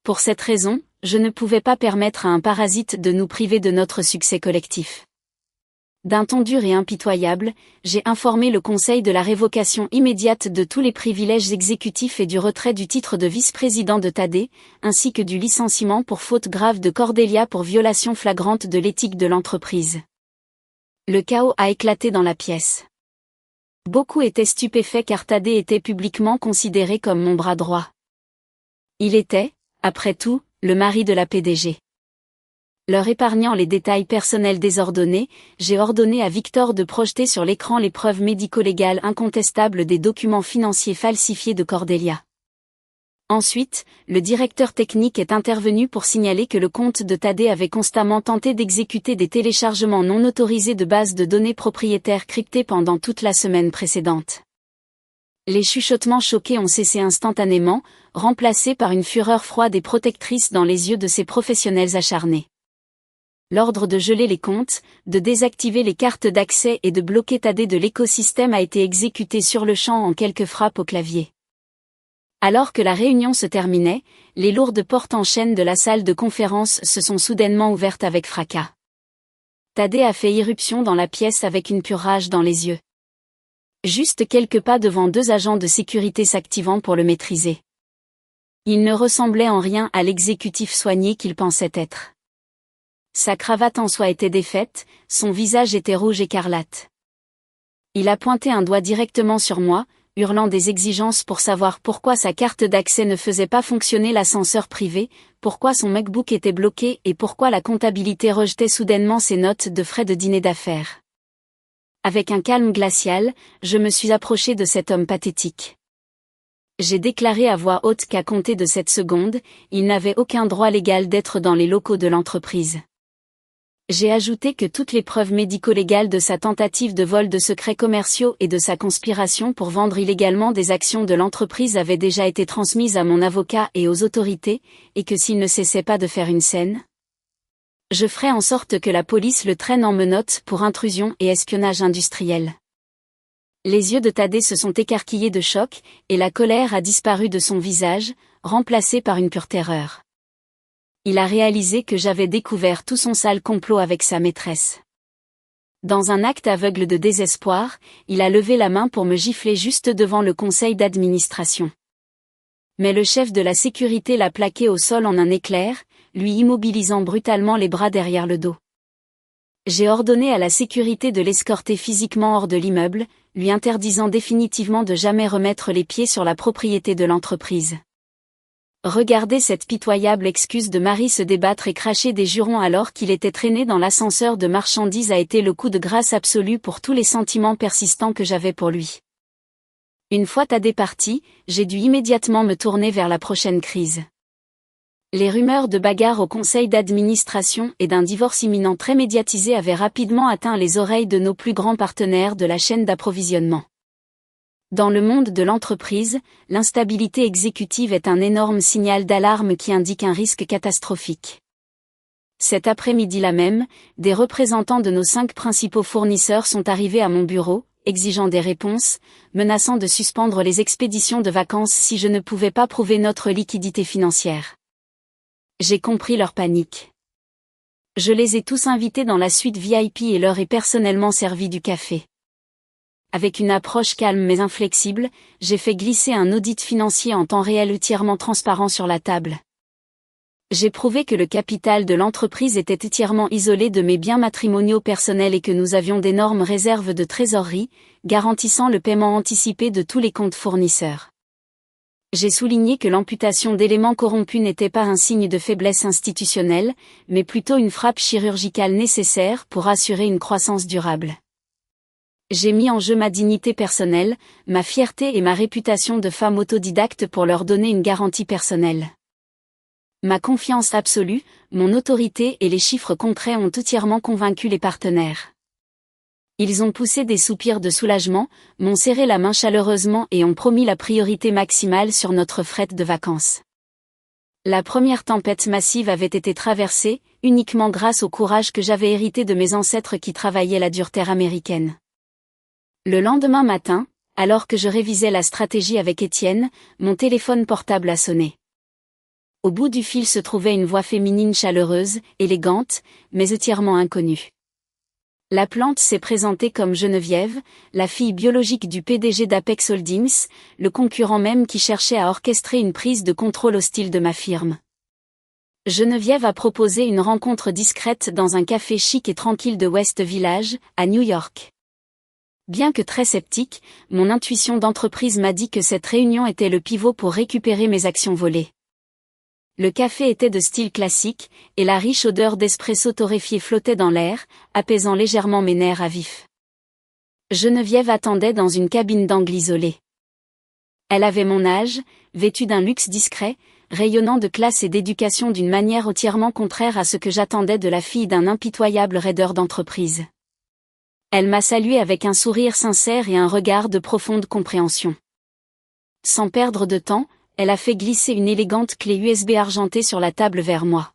Pour cette raison, je ne pouvais pas permettre à un parasite de nous priver de notre succès collectif. D'un ton dur et impitoyable, j'ai informé le Conseil de la révocation immédiate de tous les privilèges exécutifs et du retrait du titre de vice-président de Thaddée, ainsi que du licenciement pour faute grave de Cordelia pour violation flagrante de l'éthique de l'entreprise. Le chaos a éclaté dans la pièce. Beaucoup étaient stupéfaits car Thaddée était publiquement considéré comme mon bras droit. Il était, après tout, le mari de la PDG. Leur épargnant les détails personnels désordonnés, j'ai ordonné à Victor de projeter sur l'écran les preuves médico-légales incontestables des documents financiers falsifiés de Cordelia. Ensuite, le directeur technique est intervenu pour signaler que le compte de Thaddée avait constamment tenté d'exécuter des téléchargements non autorisés de bases de données propriétaires cryptées pendant toute la semaine précédente. Les chuchotements choqués ont cessé instantanément, remplacés par une fureur froide et protectrice dans les yeux de ces professionnels acharnés. L'ordre de geler les comptes, de désactiver les cartes d'accès et de bloquer Thaddée de l'écosystème a été exécuté sur le champ en quelques frappes au clavier. Alors que la réunion se terminait, les lourdes portes en chaîne de la salle de conférence se sont soudainement ouvertes avec fracas. Thaddée a fait irruption dans la pièce avec une pure rage dans les yeux. Juste quelques pas devant 2 agents de sécurité s'activant pour le maîtriser. Il ne ressemblait en rien à l'exécutif soigné qu'il pensait être. Sa cravate en soie était défaite, son visage était rouge écarlate. Il a pointé un doigt directement sur moi, hurlant des exigences pour savoir pourquoi sa carte d'accès ne faisait pas fonctionner l'ascenseur privé, pourquoi son MacBook était bloqué et pourquoi la comptabilité rejetait soudainement ses notes de frais de dîner d'affaires. Avec un calme glacial, je me suis approché de cet homme pathétique. J'ai déclaré à voix haute qu'à compter de cette seconde, il n'avait aucun droit légal d'être dans les locaux de l'entreprise. J'ai ajouté que toutes les preuves médico-légales de sa tentative de vol de secrets commerciaux et de sa conspiration pour vendre illégalement des actions de l'entreprise avaient déjà été transmises à mon avocat et aux autorités, et que s'il ne cessait pas de faire une scène, je ferai en sorte que la police le traîne en menottes pour intrusion et espionnage industriel. Les yeux de Thaddée se sont écarquillés de choc, et la colère a disparu de son visage, remplacée par une pure terreur. Il a réalisé que j'avais découvert tout son sale complot avec sa maîtresse. Dans un acte aveugle de désespoir, il a levé la main pour me gifler juste devant le conseil d'administration. Mais le chef de la sécurité l'a plaqué au sol en un éclair, lui immobilisant brutalement les bras derrière le dos. J'ai ordonné à la sécurité de l'escorter physiquement hors de l'immeuble, lui interdisant définitivement de jamais remettre les pieds sur la propriété de l'entreprise. Regarder cette pitoyable excuse de mari se débattre et cracher des jurons alors qu'il était traîné dans l'ascenseur de marchandises a été le coup de grâce absolu pour tous les sentiments persistants que j'avais pour lui. Une fois Thaddée parti, j'ai dû immédiatement me tourner vers la prochaine crise. Les rumeurs de bagarre au conseil d'administration et d'un divorce imminent très médiatisé avaient rapidement atteint les oreilles de nos plus grands partenaires de la chaîne d'approvisionnement. Dans le monde de l'entreprise, l'instabilité exécutive est un énorme signal d'alarme qui indique un risque catastrophique. Cet après-midi-là même, des représentants de nos 5 principaux fournisseurs sont arrivés à mon bureau, exigeant des réponses, menaçant de suspendre les expéditions de vacances si je ne pouvais pas prouver notre liquidité financière. J'ai compris leur panique. Je les ai tous invités dans la suite VIP et leur ai personnellement servi du café. Avec une approche calme mais inflexible, j'ai fait glisser un audit financier en temps réel entièrement transparent sur la table. J'ai prouvé que le capital de l'entreprise était entièrement isolé de mes biens matrimoniaux personnels et que nous avions d'énormes réserves de trésorerie, garantissant le paiement anticipé de tous les comptes fournisseurs. J'ai souligné que l'amputation d'éléments corrompus n'était pas un signe de faiblesse institutionnelle, mais plutôt une frappe chirurgicale nécessaire pour assurer une croissance durable. J'ai mis en jeu ma dignité personnelle, ma fierté et ma réputation de femme autodidacte pour leur donner une garantie personnelle. Ma confiance absolue, mon autorité et les chiffres concrets ont entièrement convaincu les partenaires. Ils ont poussé des soupirs de soulagement, m'ont serré la main chaleureusement et ont promis la priorité maximale sur notre fret de vacances. La première tempête massive avait été traversée, uniquement grâce au courage que j'avais hérité de mes ancêtres qui travaillaient la dure terre américaine. Le lendemain matin, alors que je révisais la stratégie avec Étienne, mon téléphone portable a sonné. Au bout du fil se trouvait une voix féminine chaleureuse, élégante, mais entièrement inconnue. La plante s'est présentée comme Geneviève, la fille biologique du PDG d'Apex Holdings, le concurrent même qui cherchait à orchestrer une prise de contrôle hostile de ma firme. Geneviève a proposé une rencontre discrète dans un café chic et tranquille de West Village, à New York. Bien que très sceptique, mon intuition d'entreprise m'a dit que cette réunion était le pivot pour récupérer mes actions volées. Le café était de style classique, et la riche odeur d'espresso torréfié flottait dans l'air, apaisant légèrement mes nerfs à vif. Geneviève attendait dans une cabine d'angle isolée. Elle avait mon âge, vêtue d'un luxe discret, rayonnant de classe et d'éducation d'une manière entièrement contraire à ce que j'attendais de la fille d'un impitoyable raideur d'entreprise. Elle m'a salué avec un sourire sincère et un regard de profonde compréhension. Sans perdre de temps, elle a fait glisser une élégante clé USB argentée sur la table vers moi.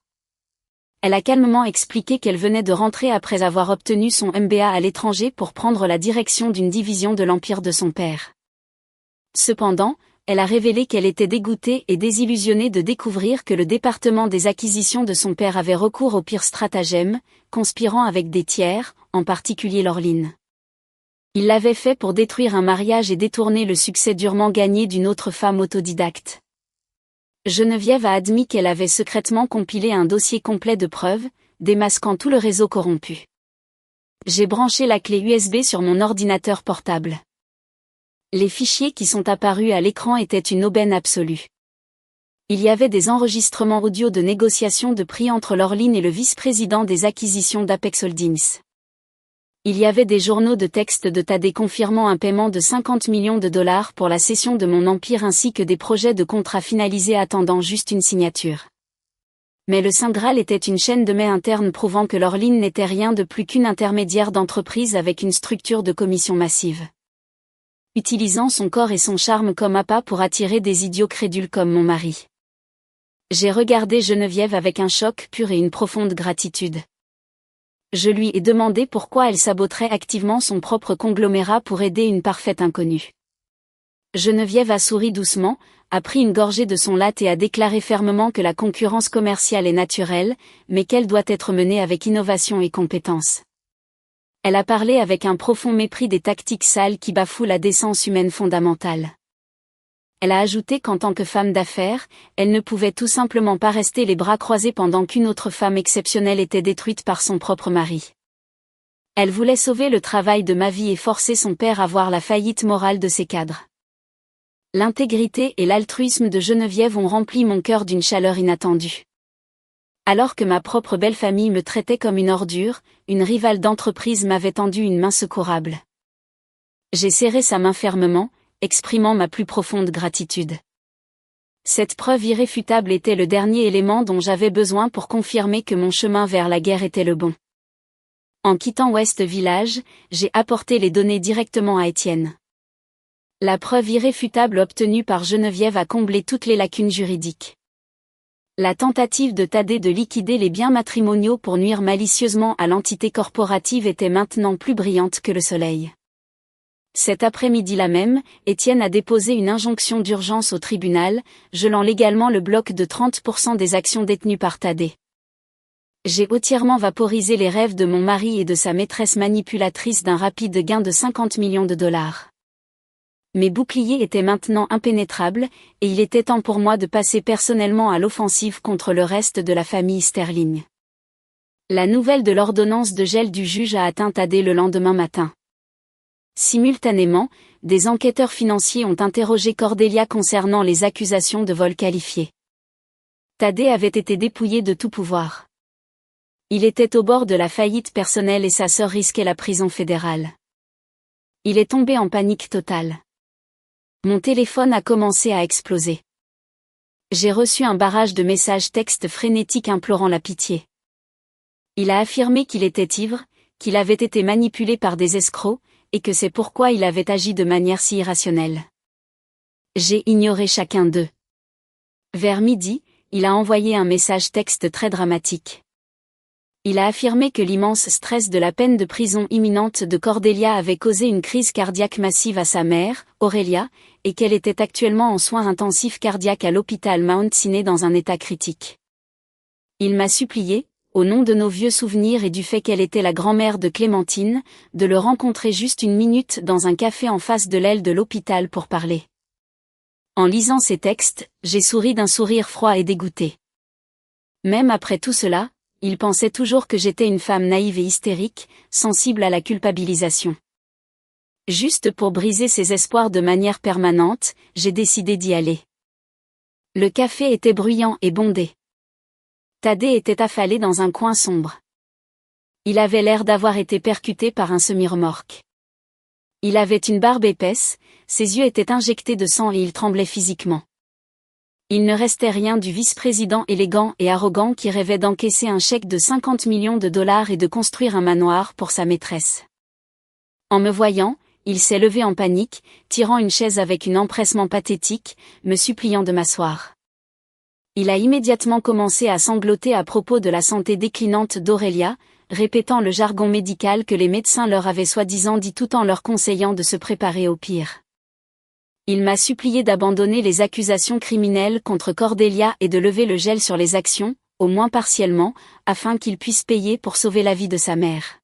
Elle a calmement expliqué qu'elle venait de rentrer après avoir obtenu son MBA à l'étranger pour prendre la direction d'une division de l'empire de son père. Cependant, elle a révélé qu'elle était dégoûtée et désillusionnée de découvrir que le département des acquisitions de son père avait recours au pire stratagème, conspirant avec des tiers, en particulier Laureline. Il l'avait fait pour détruire un mariage et détourner le succès durement gagné d'une autre femme autodidacte. Geneviève a admis qu'elle avait secrètement compilé un dossier complet de preuves, démasquant tout le réseau corrompu. J'ai branché la clé USB sur mon ordinateur portable. Les fichiers qui sont apparus à l'écran étaient une aubaine absolue. Il y avait des enregistrements audio de négociations de prix entre Laureline et le vice-président des acquisitions d'Apex Holdings. Il y avait des journaux de texte de Thaddée confirmant un paiement de 50 millions de dollars pour la cession de mon empire ainsi que des projets de contrats finalisés attendant juste une signature. Mais le Saint Graal était une chaîne de mails interne prouvant que Laureline n'était rien de plus qu'une intermédiaire d'entreprise avec une structure de commission massive. Utilisant son corps et son charme comme appât pour attirer des idiots crédules comme mon mari. J'ai regardé Geneviève avec un choc pur et une profonde gratitude. Je lui ai demandé pourquoi elle saboterait activement son propre conglomérat pour aider une parfaite inconnue. Geneviève a souri doucement, a pris une gorgée de son latte et a déclaré fermement que la concurrence commerciale est naturelle, mais qu'elle doit être menée avec innovation et compétence. Elle a parlé avec un profond mépris des tactiques sales qui bafouent la décence humaine fondamentale. Elle a ajouté qu'en tant que femme d'affaires, elle ne pouvait tout simplement pas rester les bras croisés pendant qu'une autre femme exceptionnelle était détruite par son propre mari. Elle voulait sauver le travail de ma vie et forcer son père à voir la faillite morale de ses cadres. L'intégrité et l'altruisme de Geneviève ont rempli mon cœur d'une chaleur inattendue. Alors que ma propre belle famille me traitait comme une ordure, une rivale d'entreprise m'avait tendu une main secourable. J'ai serré sa main fermement, exprimant ma plus profonde gratitude. Cette preuve irréfutable était le dernier élément dont j'avais besoin pour confirmer que mon chemin vers la guerre était le bon. En quittant West Village, j'ai apporté les données directement à Étienne. La preuve irréfutable obtenue par Geneviève a comblé toutes les lacunes juridiques. La tentative de Thaddée de liquider les biens matrimoniaux pour nuire malicieusement à l'entité corporative était maintenant plus brillante que le soleil. Cet après-midi-là même, Étienne a déposé une injonction d'urgence au tribunal, gelant légalement le bloc de 30% des actions détenues par Thaddée. J'ai entièrement vaporisé les rêves de mon mari et de sa maîtresse manipulatrice d'un rapide gain de 50 millions de dollars. Mes boucliers étaient maintenant impénétrables, et il était temps pour moi de passer personnellement à l'offensive contre le reste de la famille Sterling. La nouvelle de l'ordonnance de gel du juge a atteint Thaddée le lendemain matin. Simultanément, des enquêteurs financiers ont interrogé Cordelia concernant les accusations de vol qualifié. Thaddée avait été dépouillé de tout pouvoir. Il était au bord de la faillite personnelle et sa sœur risquait la prison fédérale. Il est tombé en panique totale. Mon téléphone a commencé à exploser. J'ai reçu un barrage de messages textes frénétiques implorant la pitié. Il a affirmé qu'il était ivre, qu'il avait été manipulé par des escrocs, et que c'est pourquoi il avait agi de manière si irrationnelle. J'ai ignoré chacun d'eux. Vers midi, il a envoyé un message texte très dramatique. Il a affirmé que l'immense stress de la peine de prison imminente de Cordelia avait causé une crise cardiaque massive à sa mère, Aurélia, et qu'elle était actuellement en soins intensifs cardiaques à l'hôpital Mount Sinai dans un état critique. Il m'a supplié, au nom de nos vieux souvenirs et du fait qu'elle était la grand-mère de Clémentine, de le rencontrer juste une minute dans un café en face de l'aile de l'hôpital pour parler. En lisant ces textes, j'ai souri d'un sourire froid et dégoûté. Même après tout cela, il pensait toujours que j'étais une femme naïve et hystérique, sensible à la culpabilisation. Juste pour briser ses espoirs de manière permanente, j'ai décidé d'y aller. Le café était bruyant et bondé. Thaddée était affalé dans un coin sombre. Il avait l'air d'avoir été percuté par un semi-remorque. Il avait une barbe épaisse, ses yeux étaient injectés de sang et il tremblait physiquement. Il ne restait rien du vice-président élégant et arrogant qui rêvait d'encaisser un chèque de 50 millions de dollars et de construire un manoir pour sa maîtresse. En me voyant, il s'est levé en panique, tirant une chaise avec un empressement pathétique, me suppliant de m'asseoir. Il a immédiatement commencé à sangloter à propos de la santé déclinante d'Aurélia, répétant le jargon médical que les médecins leur avaient soi-disant dit tout en leur conseillant de se préparer au pire. Il m'a supplié d'abandonner les accusations criminelles contre Cordelia et de lever le gel sur les actions, au moins partiellement, afin qu'il puisse payer pour sauver la vie de sa mère.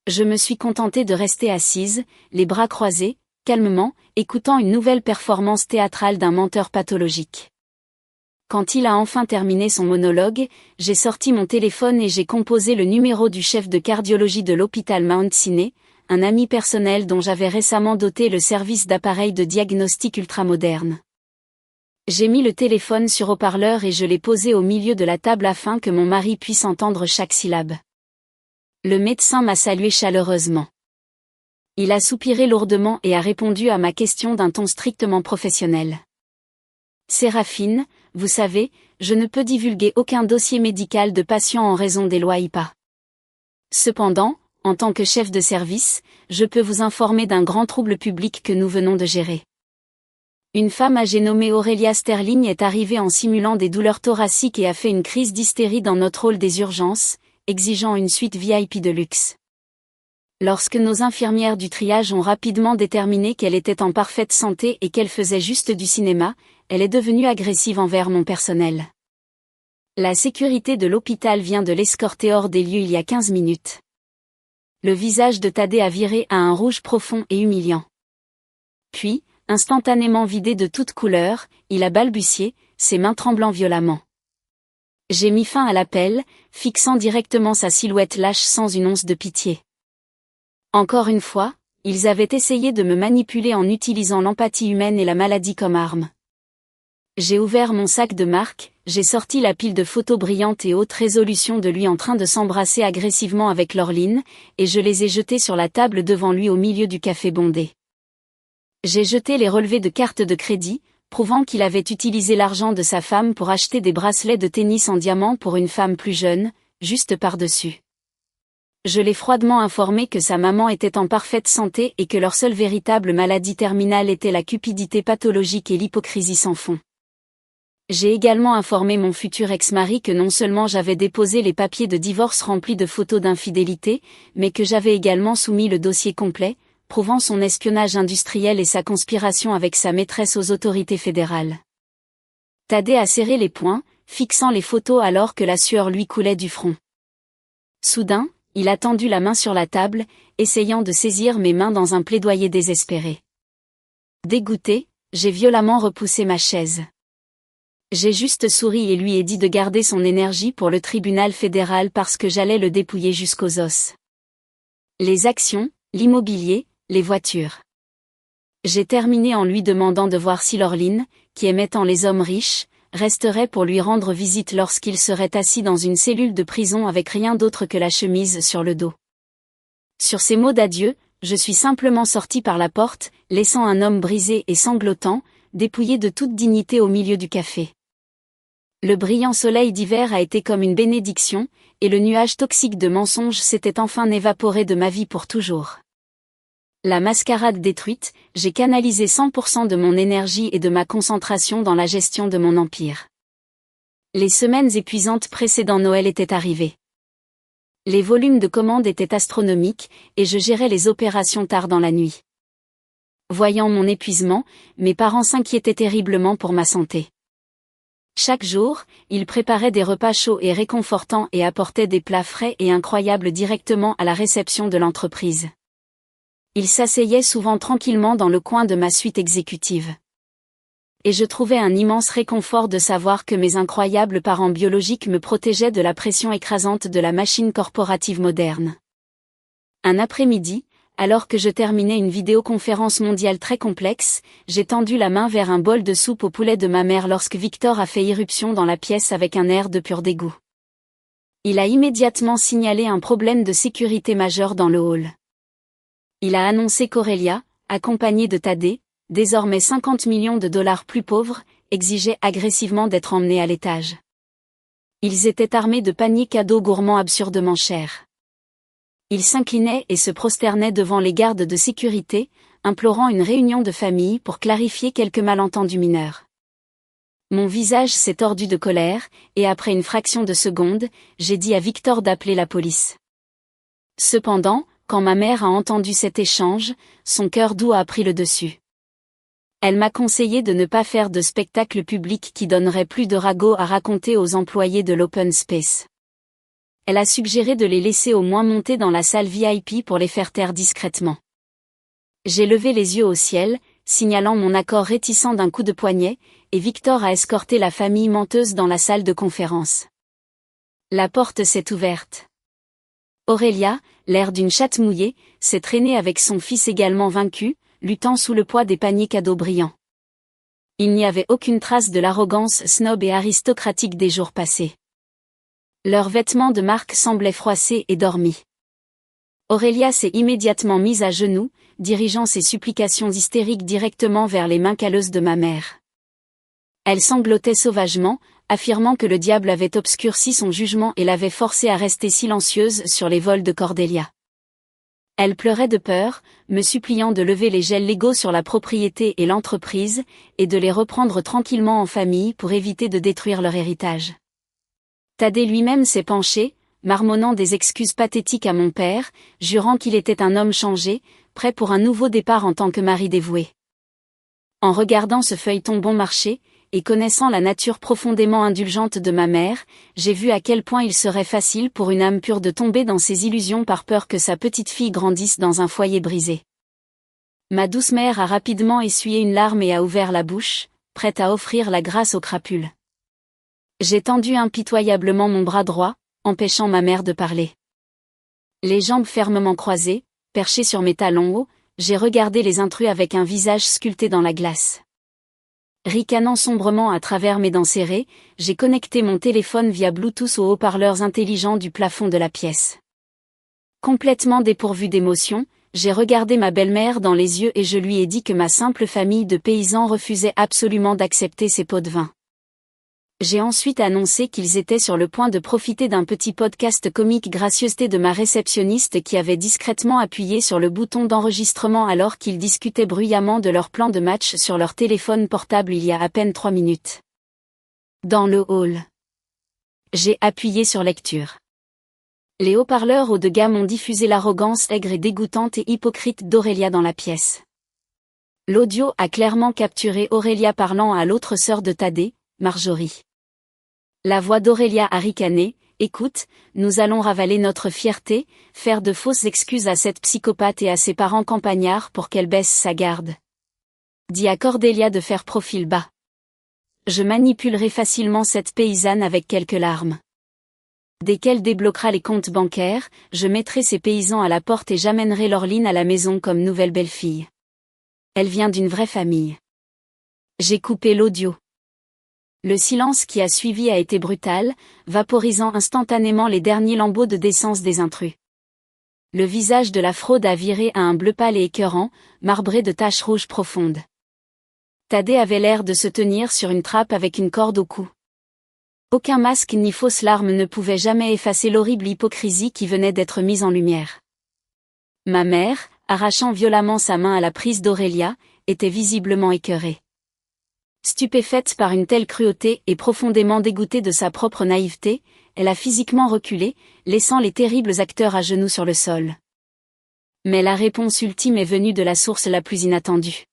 Je me suis contentée de rester assise, les bras croisés, calmement, écoutant une nouvelle performance théâtrale d'un menteur pathologique. Quand il a enfin terminé son monologue, j'ai sorti mon téléphone et j'ai composé le numéro du chef de cardiologie de l'hôpital Mount Sinai, un ami personnel dont j'avais récemment doté le service d'appareils de diagnostic ultramoderne. J'ai mis le téléphone sur haut-parleur et je l'ai posé au milieu de la table afin que mon mari puisse entendre chaque syllabe. Le médecin m'a salué chaleureusement. Il a soupiré lourdement et a répondu à ma question d'un ton strictement professionnel. Séraphine, vous savez, je ne peux divulguer aucun dossier médical de patient en raison des lois HIPAA. Cependant, en tant que chef de service, je peux vous informer d'un grand trouble public que nous venons de gérer. Une femme âgée nommée Aurélia Sterling est arrivée en simulant des douleurs thoraciques et a fait une crise d'hystérie dans notre hall des urgences, exigeant une suite VIP de luxe. Lorsque nos infirmières du triage ont rapidement déterminé qu'elle était en parfaite santé et qu'elle faisait juste du cinéma, elle est devenue agressive envers mon personnel. La sécurité de l'hôpital vient de l'escorter hors des lieux il y a 15 minutes. Le visage de Thaddée a viré à un rouge profond et humiliant. Puis, instantanément vidé de toute couleur, il a balbutié, ses mains tremblant violemment. J'ai mis fin à l'appel, fixant directement sa silhouette lâche sans une once de pitié. Encore une fois, ils avaient essayé de me manipuler en utilisant l'empathie humaine et la maladie comme arme. J'ai ouvert mon sac de marque, j'ai sorti la pile de photos brillantes et haute résolution de lui en train de s'embrasser agressivement avec Laureline, et je les ai jetées sur la table devant lui au milieu du café bondé. J'ai jeté les relevés de cartes de crédit, prouvant qu'il avait utilisé l'argent de sa femme pour acheter des bracelets de tennis en diamant pour une femme plus jeune, juste par-dessus. Je l'ai froidement informé que sa maman était en parfaite santé et que leur seule véritable maladie terminale était la cupidité pathologique et l'hypocrisie sans fond. J'ai également informé mon futur ex-mari que non seulement j'avais déposé les papiers de divorce remplis de photos d'infidélité, mais que j'avais également soumis le dossier complet, prouvant son espionnage industriel et sa conspiration avec sa maîtresse aux autorités fédérales. Thaddée a serré les poings, fixant les photos alors que la sueur lui coulait du front. Soudain, il a tendu la main sur la table, essayant de saisir mes mains dans un plaidoyer désespéré. Dégoûté, j'ai violemment repoussé ma chaise. J'ai juste souri et lui ai dit de garder son énergie pour le tribunal fédéral parce que j'allais le dépouiller jusqu'aux os. Les actions, l'immobilier, les voitures. J'ai terminé en lui demandant de voir si Laureline, qui aimait tant les hommes riches, resterait pour lui rendre visite lorsqu'il serait assis dans une cellule de prison avec rien d'autre que la chemise sur le dos. Sur ces mots d'adieu, je suis simplement sorti par la porte, laissant un homme brisé et sanglotant, dépouillé de toute dignité au milieu du café. Le brillant soleil d'hiver a été comme une bénédiction, et le nuage toxique de mensonges s'était enfin évaporé de ma vie pour toujours. La mascarade détruite, j'ai canalisé 100% de mon énergie et de ma concentration dans la gestion de mon empire. Les semaines épuisantes précédant Noël étaient arrivées. Les volumes de commandes étaient astronomiques, et je gérais les opérations tard dans la nuit. Voyant mon épuisement, mes parents s'inquiétaient terriblement pour ma santé. Chaque jour, il préparait des repas chauds et réconfortants et apportait des plats frais et incroyables directement à la réception de l'entreprise. Il s'asseyait souvent tranquillement dans le coin de ma suite exécutive. Et je trouvais un immense réconfort de savoir que mes incroyables parents biologiques me protégeaient de la pression écrasante de la machine corporative moderne. Un après-midi, alors que je terminais une vidéoconférence mondiale très complexe, j'ai tendu la main vers un bol de soupe au poulet de ma mère lorsque Victor a fait irruption dans la pièce avec un air de pur dégoût. Il a immédiatement signalé un problème de sécurité majeur dans le hall. Il a annoncé qu'Aurélia, accompagnée de Thaddée, désormais 50 millions de dollars plus pauvre, exigeait agressivement d'être emmenée à l'étage. Ils étaient armés de paniers cadeaux gourmands absurdement chers. Ils s'inclinaient et se prosternaient devant les gardes de sécurité, implorant une réunion de famille pour clarifier quelques malentendus mineurs. Mon visage s'est tordu de colère, et après une fraction de seconde, j'ai dit à Victor d'appeler la police. Cependant, quand ma mère a entendu cet échange, son cœur doux a pris le dessus. Elle m'a conseillé de ne pas faire de spectacle public qui donnerait plus de ragots à raconter aux employés de l'open space. Elle a suggéré de les laisser au moins monter dans la salle VIP pour les faire taire discrètement. J'ai levé les yeux au ciel, signalant mon accord réticent d'un coup de poignet, et Victor a escorté la famille menteuse dans la salle de conférence. La porte s'est ouverte. Aurélia, l'air d'une chatte mouillée, s'est traînée avec son fils également vaincu, luttant sous le poids des paniers cadeaux brillants. Il n'y avait aucune trace de l'arrogance snob et aristocratique des jours passés. Leurs vêtements de marque semblaient froissés et dormis. Aurélia s'est immédiatement mise à genoux, dirigeant ses supplications hystériques directement vers les mains calleuses de ma mère. Elle sanglotait sauvagement, affirmant que le diable avait obscurci son jugement et l'avait forcée à rester silencieuse sur les vols de Cordelia. Elle pleurait de peur, me suppliant de lever les gels légaux sur la propriété et l'entreprise, et de les reprendre tranquillement en famille pour éviter de détruire leur héritage. Thaddée lui-même s'est penché, marmonnant des excuses pathétiques à mon père, jurant qu'il était un homme changé, prêt pour un nouveau départ en tant que mari dévoué. En regardant ce feuilleton bon marché, et connaissant la nature profondément indulgente de ma mère, j'ai vu à quel point il serait facile pour une âme pure de tomber dans ses illusions par peur que sa petite fille grandisse dans un foyer brisé. Ma douce mère a rapidement essuyé une larme et a ouvert la bouche, prête à offrir la grâce aux crapules. J'ai tendu impitoyablement mon bras droit, empêchant ma mère de parler. Les jambes fermement croisées, perchées sur mes talons hauts, j'ai regardé les intrus avec un visage sculpté dans la glace. Ricanant sombrement à travers mes dents serrées, j'ai connecté mon téléphone via Bluetooth aux haut-parleurs intelligents du plafond de la pièce. Complètement dépourvu d'émotion, j'ai regardé ma belle-mère dans les yeux et je lui ai dit que ma simple famille de paysans refusait absolument d'accepter ces pots de vin. J'ai ensuite annoncé qu'ils étaient sur le point de profiter d'un petit podcast comique gracieuseté de ma réceptionniste qui avait discrètement appuyé sur le bouton d'enregistrement alors qu'ils discutaient bruyamment de leur plan de match sur leur téléphone portable il y a à peine 3 minutes. Dans le hall. J'ai appuyé sur lecture. Les haut-parleurs haut de gamme ont diffusé l'arrogance aigre et dégoûtante et hypocrite d'Aurélia dans la pièce. L'audio a clairement capturé Aurélia parlant à l'autre sœur de Thaddée, Marjorie. La voix d'Aurélia a ricané, « Écoute, nous allons ravaler notre fierté, faire de fausses excuses à cette psychopathe et à ses parents campagnards pour qu'elle baisse sa garde. » Dit à Cordelia de faire profil bas. Je manipulerai facilement cette paysanne avec quelques larmes. Dès qu'elle débloquera les comptes bancaires, je mettrai ces paysans à la porte et j'amènerai Laureline à la maison comme nouvelle belle-fille. Elle vient d'une vraie famille. J'ai coupé l'audio. Le silence qui a suivi a été brutal, vaporisant instantanément les derniers lambeaux de décence des intrus. Le visage de la fraude a viré à un bleu pâle et écœurant, marbré de taches rouges profondes. Thaddée avait l'air de se tenir sur une trappe avec une corde au cou. Aucun masque ni fausse larme ne pouvait jamais effacer l'horrible hypocrisie qui venait d'être mise en lumière. Ma mère, arrachant violemment sa main à la prise d'Aurélia, était visiblement écœurée. Stupéfaite par une telle cruauté et profondément dégoûtée de sa propre naïveté, elle a physiquement reculé, laissant les terribles acteurs à genoux sur le sol. Mais la réponse ultime est venue de la source la plus inattendue.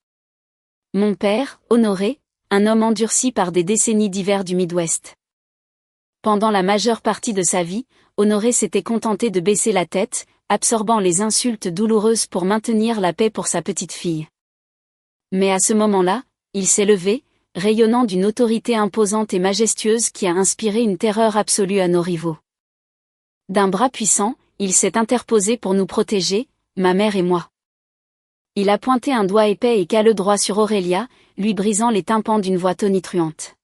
Mon père, Honoré, un homme endurci par des décennies d'hiver du Midwest. Pendant la majeure partie de sa vie, Honoré s'était contenté de baisser la tête, absorbant les insultes douloureuses pour maintenir la paix pour sa petite fille. Mais à ce moment-là, il s'est levé, rayonnant d'une autorité imposante et majestueuse qui a inspiré une terreur absolue à nos rivaux. D'un bras puissant, il s'est interposé pour nous protéger, ma mère et moi. Il a pointé un doigt épais et calleux droit sur Aurélia, lui brisant les tympans d'une voix tonitruante.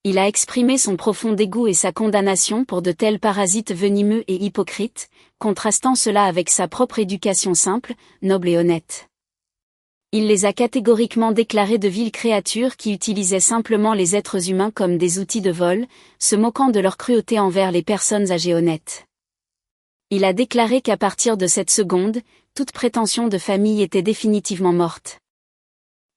Il a exprimé son profond dégoût et sa condamnation pour de tels parasites venimeux et hypocrites, contrastant cela avec sa propre éducation simple, noble et honnête. Il les a catégoriquement déclarés de viles créatures qui utilisaient simplement les êtres humains comme des outils de vol, se moquant de leur cruauté envers les personnes âgées honnêtes. Il a déclaré qu'à partir de cette seconde, toute prétention de famille était définitivement morte.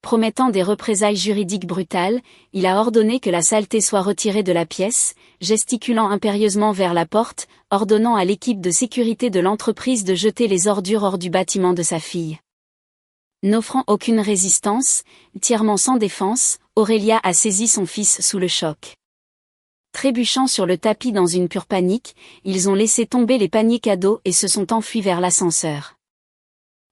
Promettant des représailles juridiques brutales, il a ordonné que la saleté soit retirée de la pièce, gesticulant impérieusement vers la porte, ordonnant à l'équipe de sécurité de l'entreprise de jeter les ordures hors du bâtiment de sa fille. N'offrant aucune résistance, entièrement sans défense, Aurélia a saisi son fils sous le choc. Trébuchant sur le tapis dans une pure panique, ils ont laissé tomber les paniers cadeaux et se sont enfuis vers l'ascenseur.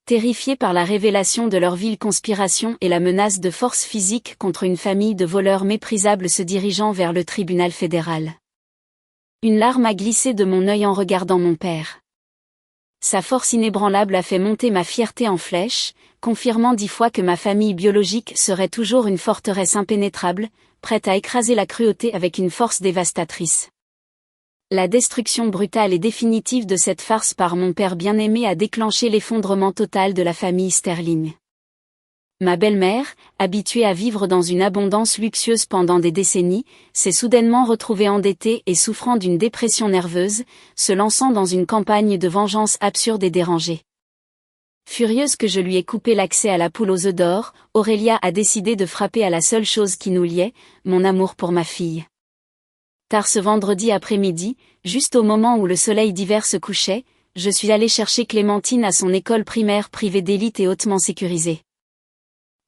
Terrifiés par la révélation de leur vile conspiration et la menace de force physique contre une famille de voleurs méprisables se dirigeant vers le tribunal fédéral. Une larme a glissé de mon œil en regardant mon père. Sa force inébranlable a fait monter ma fierté en flèche, confirmant 10 fois que ma famille biologique serait toujours une forteresse impénétrable, prête à écraser la cruauté avec une force dévastatrice. La destruction brutale et définitive de cette farce par mon père bien-aimé a déclenché l'effondrement total de la famille Sterling. Ma belle-mère, habituée à vivre dans une abondance luxueuse pendant des décennies, s'est soudainement retrouvée endettée et souffrant d'une dépression nerveuse, se lançant dans une campagne de vengeance absurde et dérangée. Furieuse que je lui ai coupé l'accès à la poule aux œufs d'or, Aurélia a décidé de frapper à la seule chose qui nous liait, mon amour pour ma fille. Tard ce vendredi après-midi, juste au moment où le soleil d'hiver se couchait, je suis allée chercher Clémentine à son école primaire privée d'élite et hautement sécurisée.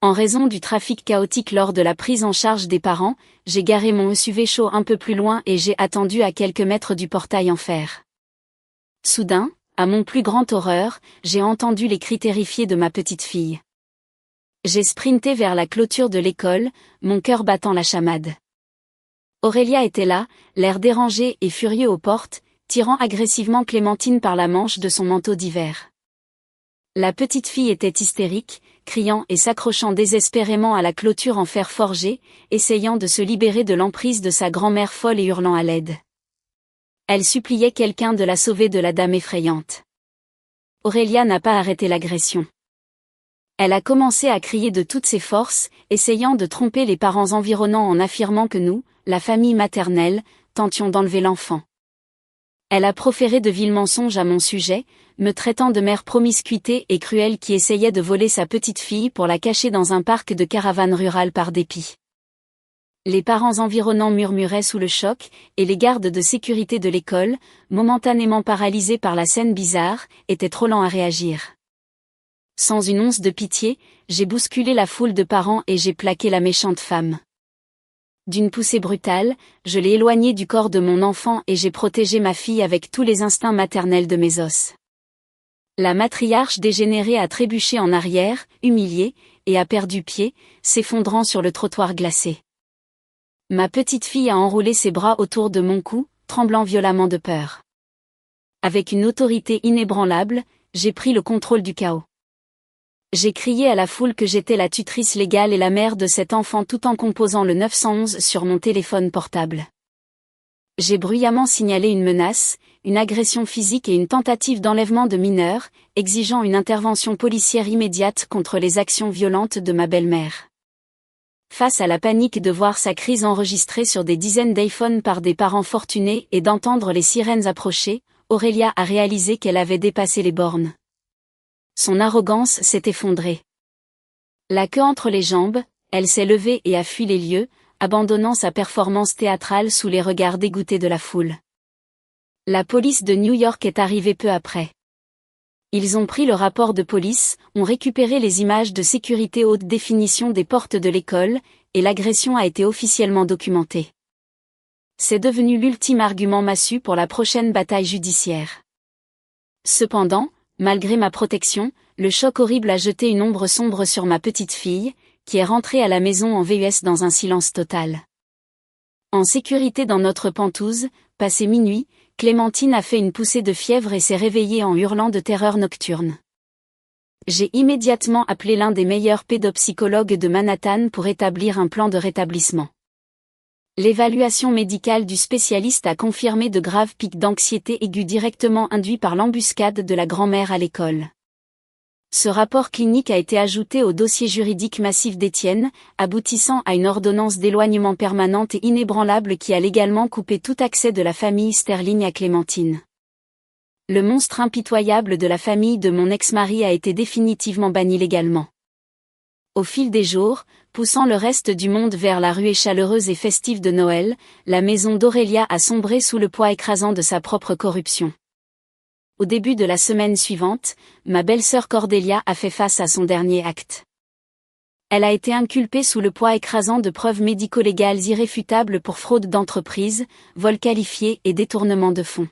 En raison du trafic chaotique lors de la prise en charge des parents, j'ai garé mon SUV chaud un peu plus loin et j'ai attendu à quelques mètres du portail en fer. Soudain, à mon plus grand horreur, j'ai entendu les cris terrifiés de ma petite fille. J'ai sprinté vers la clôture de l'école, mon cœur battant la chamade. Aurélia était là, l'air dérangé et furieux aux portes, tirant agressivement Clémentine par la manche de son manteau d'hiver. La petite fille était hystérique, criant et s'accrochant désespérément à la clôture en fer forgé, essayant de se libérer de l'emprise de sa grand-mère folle et hurlant à l'aide. Elle suppliait quelqu'un de la sauver de la dame effrayante. Aurélia n'a pas arrêté l'agression. Elle a commencé à crier de toutes ses forces, essayant de tromper les parents environnants en affirmant que nous, la famille maternelle, tentions d'enlever l'enfant. Elle a proféré de vils mensonges à mon sujet, me traitant de mère promiscuité et cruelle qui essayait de voler sa petite fille pour la cacher dans un parc de caravanes rurales par dépit. Les parents environnants murmuraient sous le choc, et les gardes de sécurité de l'école, momentanément paralysés par la scène bizarre, étaient trop lents à réagir. Sans une once de pitié, j'ai bousculé la foule de parents et j'ai plaqué la méchante femme. D'une poussée brutale, je l'ai éloignée du corps de mon enfant et j'ai protégé ma fille avec tous les instincts maternels de mes os. La matriarche dégénérée a trébuché en arrière, humiliée, et a perdu pied, s'effondrant sur le trottoir glacé. Ma petite fille a enroulé ses bras autour de mon cou, tremblant violemment de peur. Avec une autorité inébranlable, j'ai pris le contrôle du chaos. J'ai crié à la foule que j'étais la tutrice légale et la mère de cet enfant tout en composant le 911 sur mon téléphone portable. J'ai bruyamment signalé une menace, une agression physique et une tentative d'enlèvement de mineurs, exigeant une intervention policière immédiate contre les actions violentes de ma belle-mère. Face à la panique de voir sa crise enregistrée sur des dizaines d'iPhones par des parents fortunés et d'entendre les sirènes approcher, Aurélia a réalisé qu'elle avait dépassé les bornes. Son arrogance s'est effondrée. La queue entre les jambes, elle s'est levée et a fui les lieux, abandonnant sa performance théâtrale sous les regards dégoûtés de la foule. La police de New York est arrivée peu après. Ils ont pris le rapport de police, ont récupéré les images de sécurité haute définition des portes de l'école, et l'agression a été officiellement documentée. C'est devenu l'ultime argument massue pour la prochaine bataille judiciaire. Cependant, malgré ma protection, le choc horrible a jeté une ombre sombre sur ma petite fille, qui est rentrée à la maison en VUS dans un silence total. En sécurité dans notre pentouse, passé minuit, Clémentine a fait une poussée de fièvre et s'est réveillée en hurlant de terreur nocturne. J'ai immédiatement appelé l'un des meilleurs pédopsychologues de Manhattan pour établir un plan de rétablissement. L'évaluation médicale du spécialiste a confirmé de graves pics d'anxiété aiguë directement induits par l'embuscade de la grand-mère à l'école. Ce rapport clinique a été ajouté au dossier juridique massif d'Étienne, aboutissant à une ordonnance d'éloignement permanente et inébranlable qui a légalement coupé tout accès de la famille Sterling à Clémentine. Le monstre impitoyable de la famille de mon ex-mari a été définitivement banni légalement. Au fil des jours, poussant le reste du monde vers la ruée chaleureuse et festive de Noël, la maison d'Aurélia a sombré sous le poids écrasant de sa propre corruption. Au début de la semaine suivante, ma belle-sœur Cordélia a fait face à son dernier acte. Elle a été inculpée sous le poids écrasant de preuves médico-légales irréfutables pour fraude d'entreprise, vol qualifié et détournement de fonds.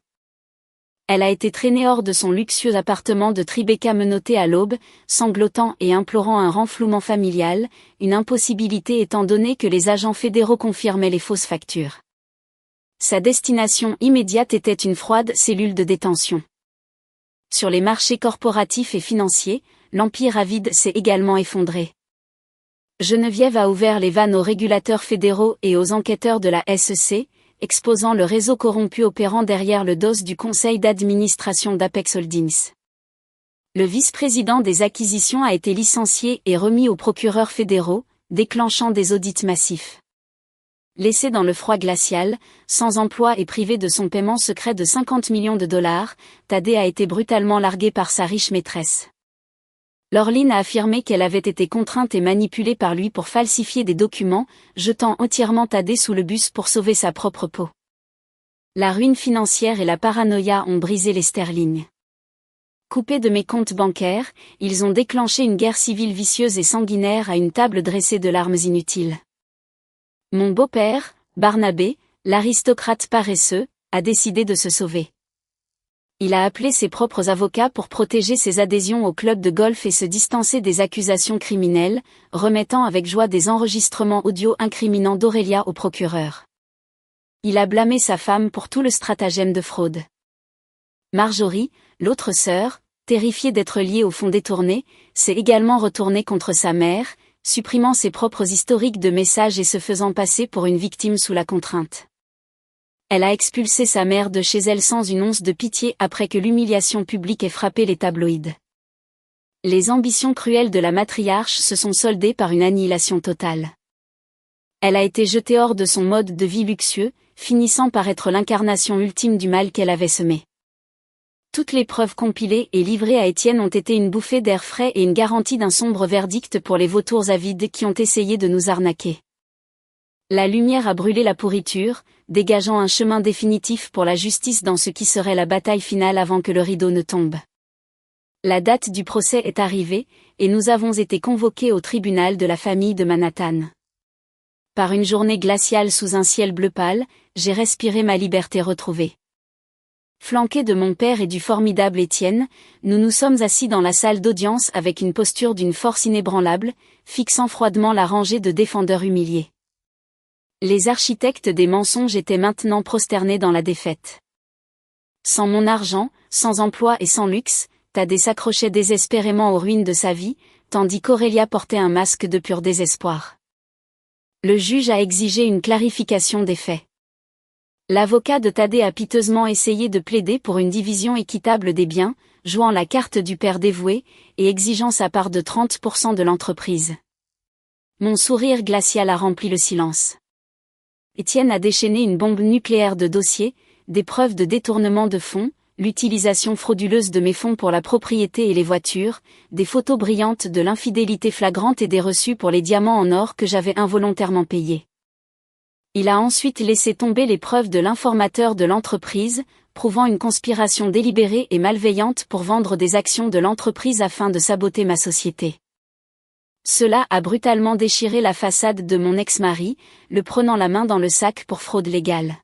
Elle a été traînée hors de son luxueux appartement de Tribeca menotté à l'aube, sanglotant et implorant un renflouement familial, une impossibilité étant donné que les agents fédéraux confirmaient les fausses factures. Sa destination immédiate était une froide cellule de détention. Sur les marchés corporatifs et financiers, l'empire avide s'est également effondré. Geneviève a ouvert les vannes aux régulateurs fédéraux et aux enquêteurs de la SEC, exposant le réseau corrompu opérant derrière le dos du conseil d'administration d'Apex Holdings. Le vice-président des acquisitions a été licencié et remis aux procureurs fédéraux, déclenchant des audits massifs. Laissé dans le froid glacial, sans emploi et privé de son paiement secret de 50 millions de dollars, Thaddée a été brutalement largué par sa riche maîtresse. Laureline a affirmé qu'elle avait été contrainte et manipulée par lui pour falsifier des documents, jetant entièrement Thaddée sous le bus pour sauver sa propre peau. La ruine financière et la paranoïa ont brisé les Sterling. Coupés de mes comptes bancaires, ils ont déclenché une guerre civile vicieuse et sanguinaire à une table dressée de larmes inutiles. Mon beau-père, Barnabé, l'aristocrate paresseux, a décidé de se sauver. Il a appelé ses propres avocats pour protéger ses adhésions au club de golf et se distancer des accusations criminelles, remettant avec joie des enregistrements audio incriminant d'Aurélia au procureur. Il a blâmé sa femme pour tout le stratagème de fraude. Marjorie, l'autre sœur, terrifiée d'être liée au fonds détourné, s'est également retournée contre sa mère, supprimant ses propres historiques de messages et se faisant passer pour une victime sous la contrainte. Elle a expulsé sa mère de chez elle sans une once de pitié après que l'humiliation publique ait frappé les tabloïds. Les ambitions cruelles de la matriarche se sont soldées par une annihilation totale. Elle a été jetée hors de son mode de vie luxueux, finissant par être l'incarnation ultime du mal qu'elle avait semé. Toutes les preuves compilées et livrées à Étienne ont été une bouffée d'air frais et une garantie d'un sombre verdict pour les vautours avides qui ont essayé de nous arnaquer. La lumière a brûlé la pourriture, dégageant un chemin définitif pour la justice dans ce qui serait la bataille finale avant que le rideau ne tombe. La date du procès est arrivée, et nous avons été convoqués au tribunal de la famille de Manhattan. Par une journée glaciale sous un ciel bleu pâle, j'ai respiré ma liberté retrouvée. Flanqué de mon père et du formidable Étienne, nous nous sommes assis dans la salle d'audience avec une posture d'une force inébranlable, fixant froidement la rangée de défendeurs humiliés. Les architectes des mensonges étaient maintenant prosternés dans la défaite. Sans mon argent, sans emploi et sans luxe, Thaddée s'accrochait désespérément aux ruines de sa vie, tandis qu'Aurélia portait un masque de pur désespoir. Le juge a exigé une clarification des faits. L'avocat de Thaddée a piteusement essayé de plaider pour une division équitable des biens, jouant la carte du père dévoué, et exigeant sa part de 30% de l'entreprise. Mon sourire glacial a rempli le silence. Étienne a déchaîné une bombe nucléaire de dossiers, des preuves de détournement de fonds, l'utilisation frauduleuse de mes fonds pour la propriété et les voitures, des photos brillantes de l'infidélité flagrante et des reçus pour les diamants en or que j'avais involontairement payés. Il a ensuite laissé tomber les preuves de l'informateur de l'entreprise, prouvant une conspiration délibérée et malveillante pour vendre des actions de l'entreprise afin de saboter ma société. Cela a brutalement déchiré la façade de mon ex-mari, le prenant la main dans le sac pour fraude légale.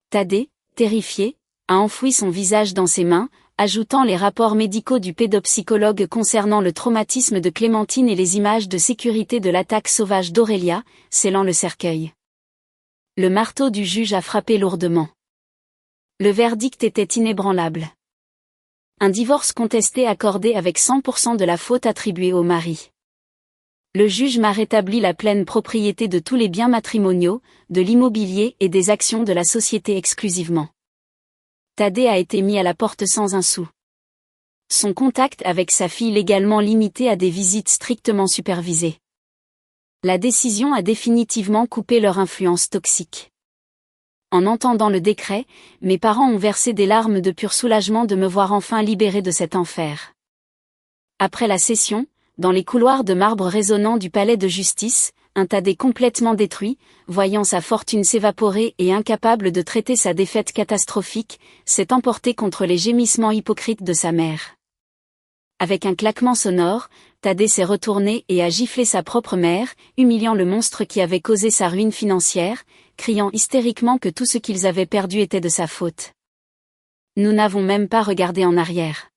Thaddée, terrifié, a enfoui son visage dans ses mains, ajoutant les rapports médicaux du pédopsychologue concernant le traumatisme de Clémentine et les images de sécurité de l'attaque sauvage d'Aurélia, scellant le cercueil. Le marteau du juge a frappé lourdement. Le verdict était inébranlable. Un divorce contesté accordé avec 100% de la faute attribuée au mari. Le juge m'a rétabli la pleine propriété de tous les biens matrimoniaux, de l'immobilier et des actions de la société exclusivement. Thaddée a été mis à la porte sans un sou. Son contact avec sa fille légalement limité à des visites strictement supervisées. La décision a définitivement coupé leur influence toxique. En entendant le décret, mes parents ont versé des larmes de pur soulagement de me voir enfin libérée de cet enfer. Après la session, dans les couloirs de marbre résonnants du palais de justice, un Thaddée complètement détruit, voyant sa fortune s'évaporer et incapable de traiter sa défaite catastrophique, s'est emporté contre les gémissements hypocrites de sa mère. Avec un claquement sonore, Thaddée s'est retourné et a giflé sa propre mère, humiliant le monstre qui avait causé sa ruine financière, criant hystériquement que tout ce qu'ils avaient perdu était de sa faute. Nous n'avons même pas regardé en arrière.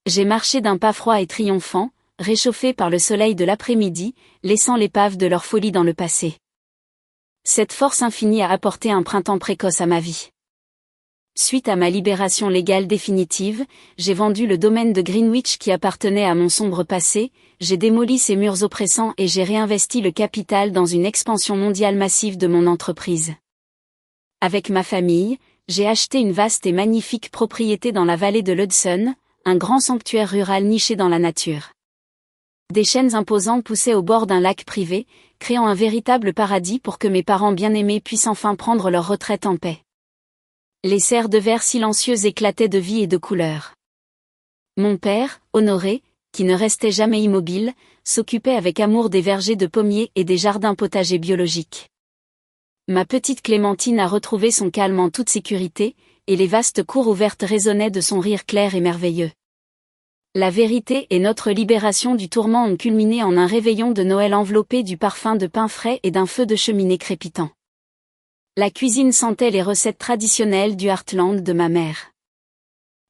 J'ai marché d'un pas froid et triomphant, réchauffé par le soleil de l'après-midi, laissant l'épave de leur folie dans le passé. Cette force infinie a apporté un printemps précoce à ma vie. Suite à ma libération légale définitive, j'ai vendu le domaine de Greenwich qui appartenait à mon sombre passé, j'ai démoli ces murs oppressants et j'ai réinvesti le capital dans une expansion mondiale massive de mon entreprise. Avec ma famille, j'ai acheté une vaste et magnifique propriété dans la vallée de l'Hudson, un grand sanctuaire rural niché dans la nature. Des chênes imposants poussaient au bord d'un lac privé, créant un véritable paradis pour que mes parents bien-aimés puissent enfin prendre leur retraite en paix. Les serres de verre silencieuses éclataient de vie et de couleurs. Mon père, Honoré, qui ne restait jamais immobile, s'occupait avec amour des vergers de pommiers et des jardins potagers biologiques. Ma petite Clémentine a retrouvé son calme en toute sécurité, et les vastes cours ouvertes résonnaient de son rire clair et merveilleux. La vérité et notre libération du tourment ont culminé en un réveillon de Noël enveloppé du parfum de pain frais et d'un feu de cheminée crépitant. La cuisine sentait les recettes traditionnelles du Heartland de ma mère.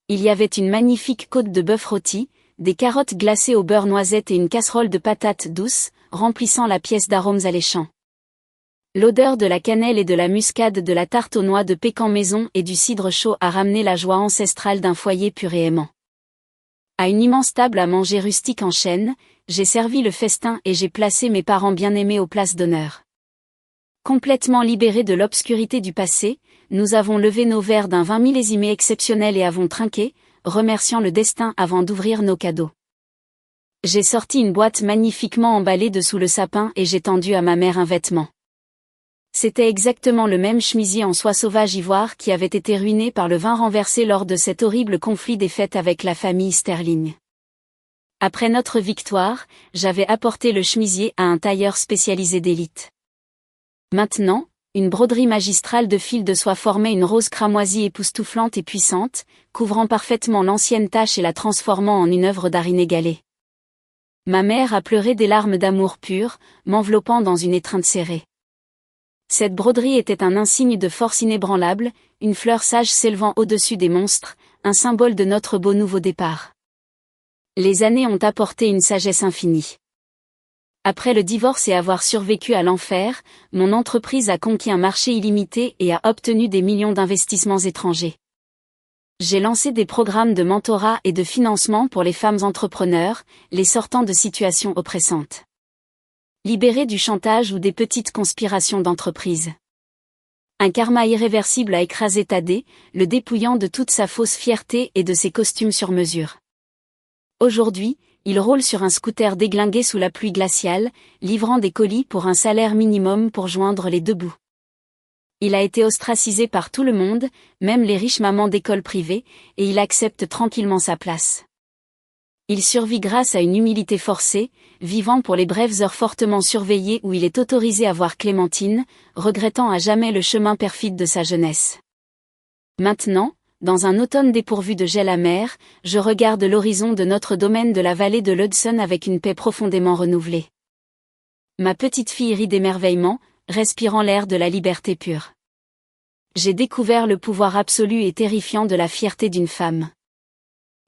Il y avait une magnifique côte de bœuf rôti, des carottes glacées au beurre noisette et une casserole de patates douces, remplissant la pièce d'arômes alléchants. L'odeur de la cannelle et de la muscade de la tarte aux noix de pécan maison et du cidre chaud a ramené la joie ancestrale d'un foyer pur et aimant. À une immense table à manger rustique en chêne, j'ai servi le festin et j'ai placé mes parents bien-aimés aux places d'honneur. Complètement libérés de l'obscurité du passé, nous avons levé nos verres d'un vin millésimé exceptionnel et avons trinqué, remerciant le destin avant d'ouvrir nos cadeaux. J'ai sorti une boîte magnifiquement emballée de sous le sapin et j'ai tendu à ma mère un vêtement. C'était exactement le même chemisier en soie sauvage ivoire qui avait été ruiné par le vin renversé lors de cet horrible conflit des fêtes avec la famille Sterling. Après notre victoire, j'avais apporté le chemisier à un tailleur spécialisé d'élite. Maintenant, une broderie magistrale de fil de soie formait une rose cramoisie époustouflante et puissante, couvrant parfaitement l'ancienne tache et la transformant en une œuvre d'art inégalée. Ma mère a pleuré des larmes d'amour pur, m'enveloppant dans une étreinte serrée. Cette broderie était un insigne de force inébranlable, une fleur sage s'élevant au-dessus des monstres, un symbole de notre beau nouveau départ. Les années ont apporté une sagesse infinie. Après le divorce et avoir survécu à l'enfer, mon entreprise a conquis un marché illimité et a obtenu des millions d'investissements étrangers. J'ai lancé des programmes de mentorat et de financement pour les femmes entrepreneurs, les sortant de situations oppressantes. Libérées du chantage ou des petites conspirations d'entreprise. Un karma irréversible a écrasé Thaddée, le dépouillant de toute sa fausse fierté et de ses costumes sur mesure. Aujourd'hui, il roule sur un scooter déglingué sous la pluie glaciale, livrant des colis pour un salaire minimum pour joindre les deux bouts. Il a été ostracisé par tout le monde, même les riches mamans d'école privée, et il accepte tranquillement sa place. Il survit grâce à une humilité forcée, vivant pour les brèves heures fortement surveillées où il est autorisé à voir Clémentine, regrettant à jamais le chemin perfide de sa jeunesse. Maintenant, dans un automne dépourvu de gel amer, je regarde l'horizon de notre domaine de la vallée de l'Hudson avec une paix profondément renouvelée. Ma petite fille rit d'émerveillement, respirant l'air de la liberté pure. J'ai découvert le pouvoir absolu et terrifiant de la fierté d'une femme.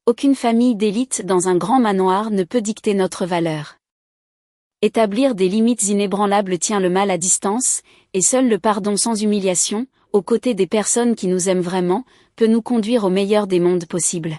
Aucune famille d'élite dans un grand manoir ne peut dicter notre valeur. Établir des limites inébranlables tient le mal à distance, et seul le pardon sans humiliation, aux côtés des personnes qui nous aiment vraiment, peut nous conduire au meilleur des mondes possibles.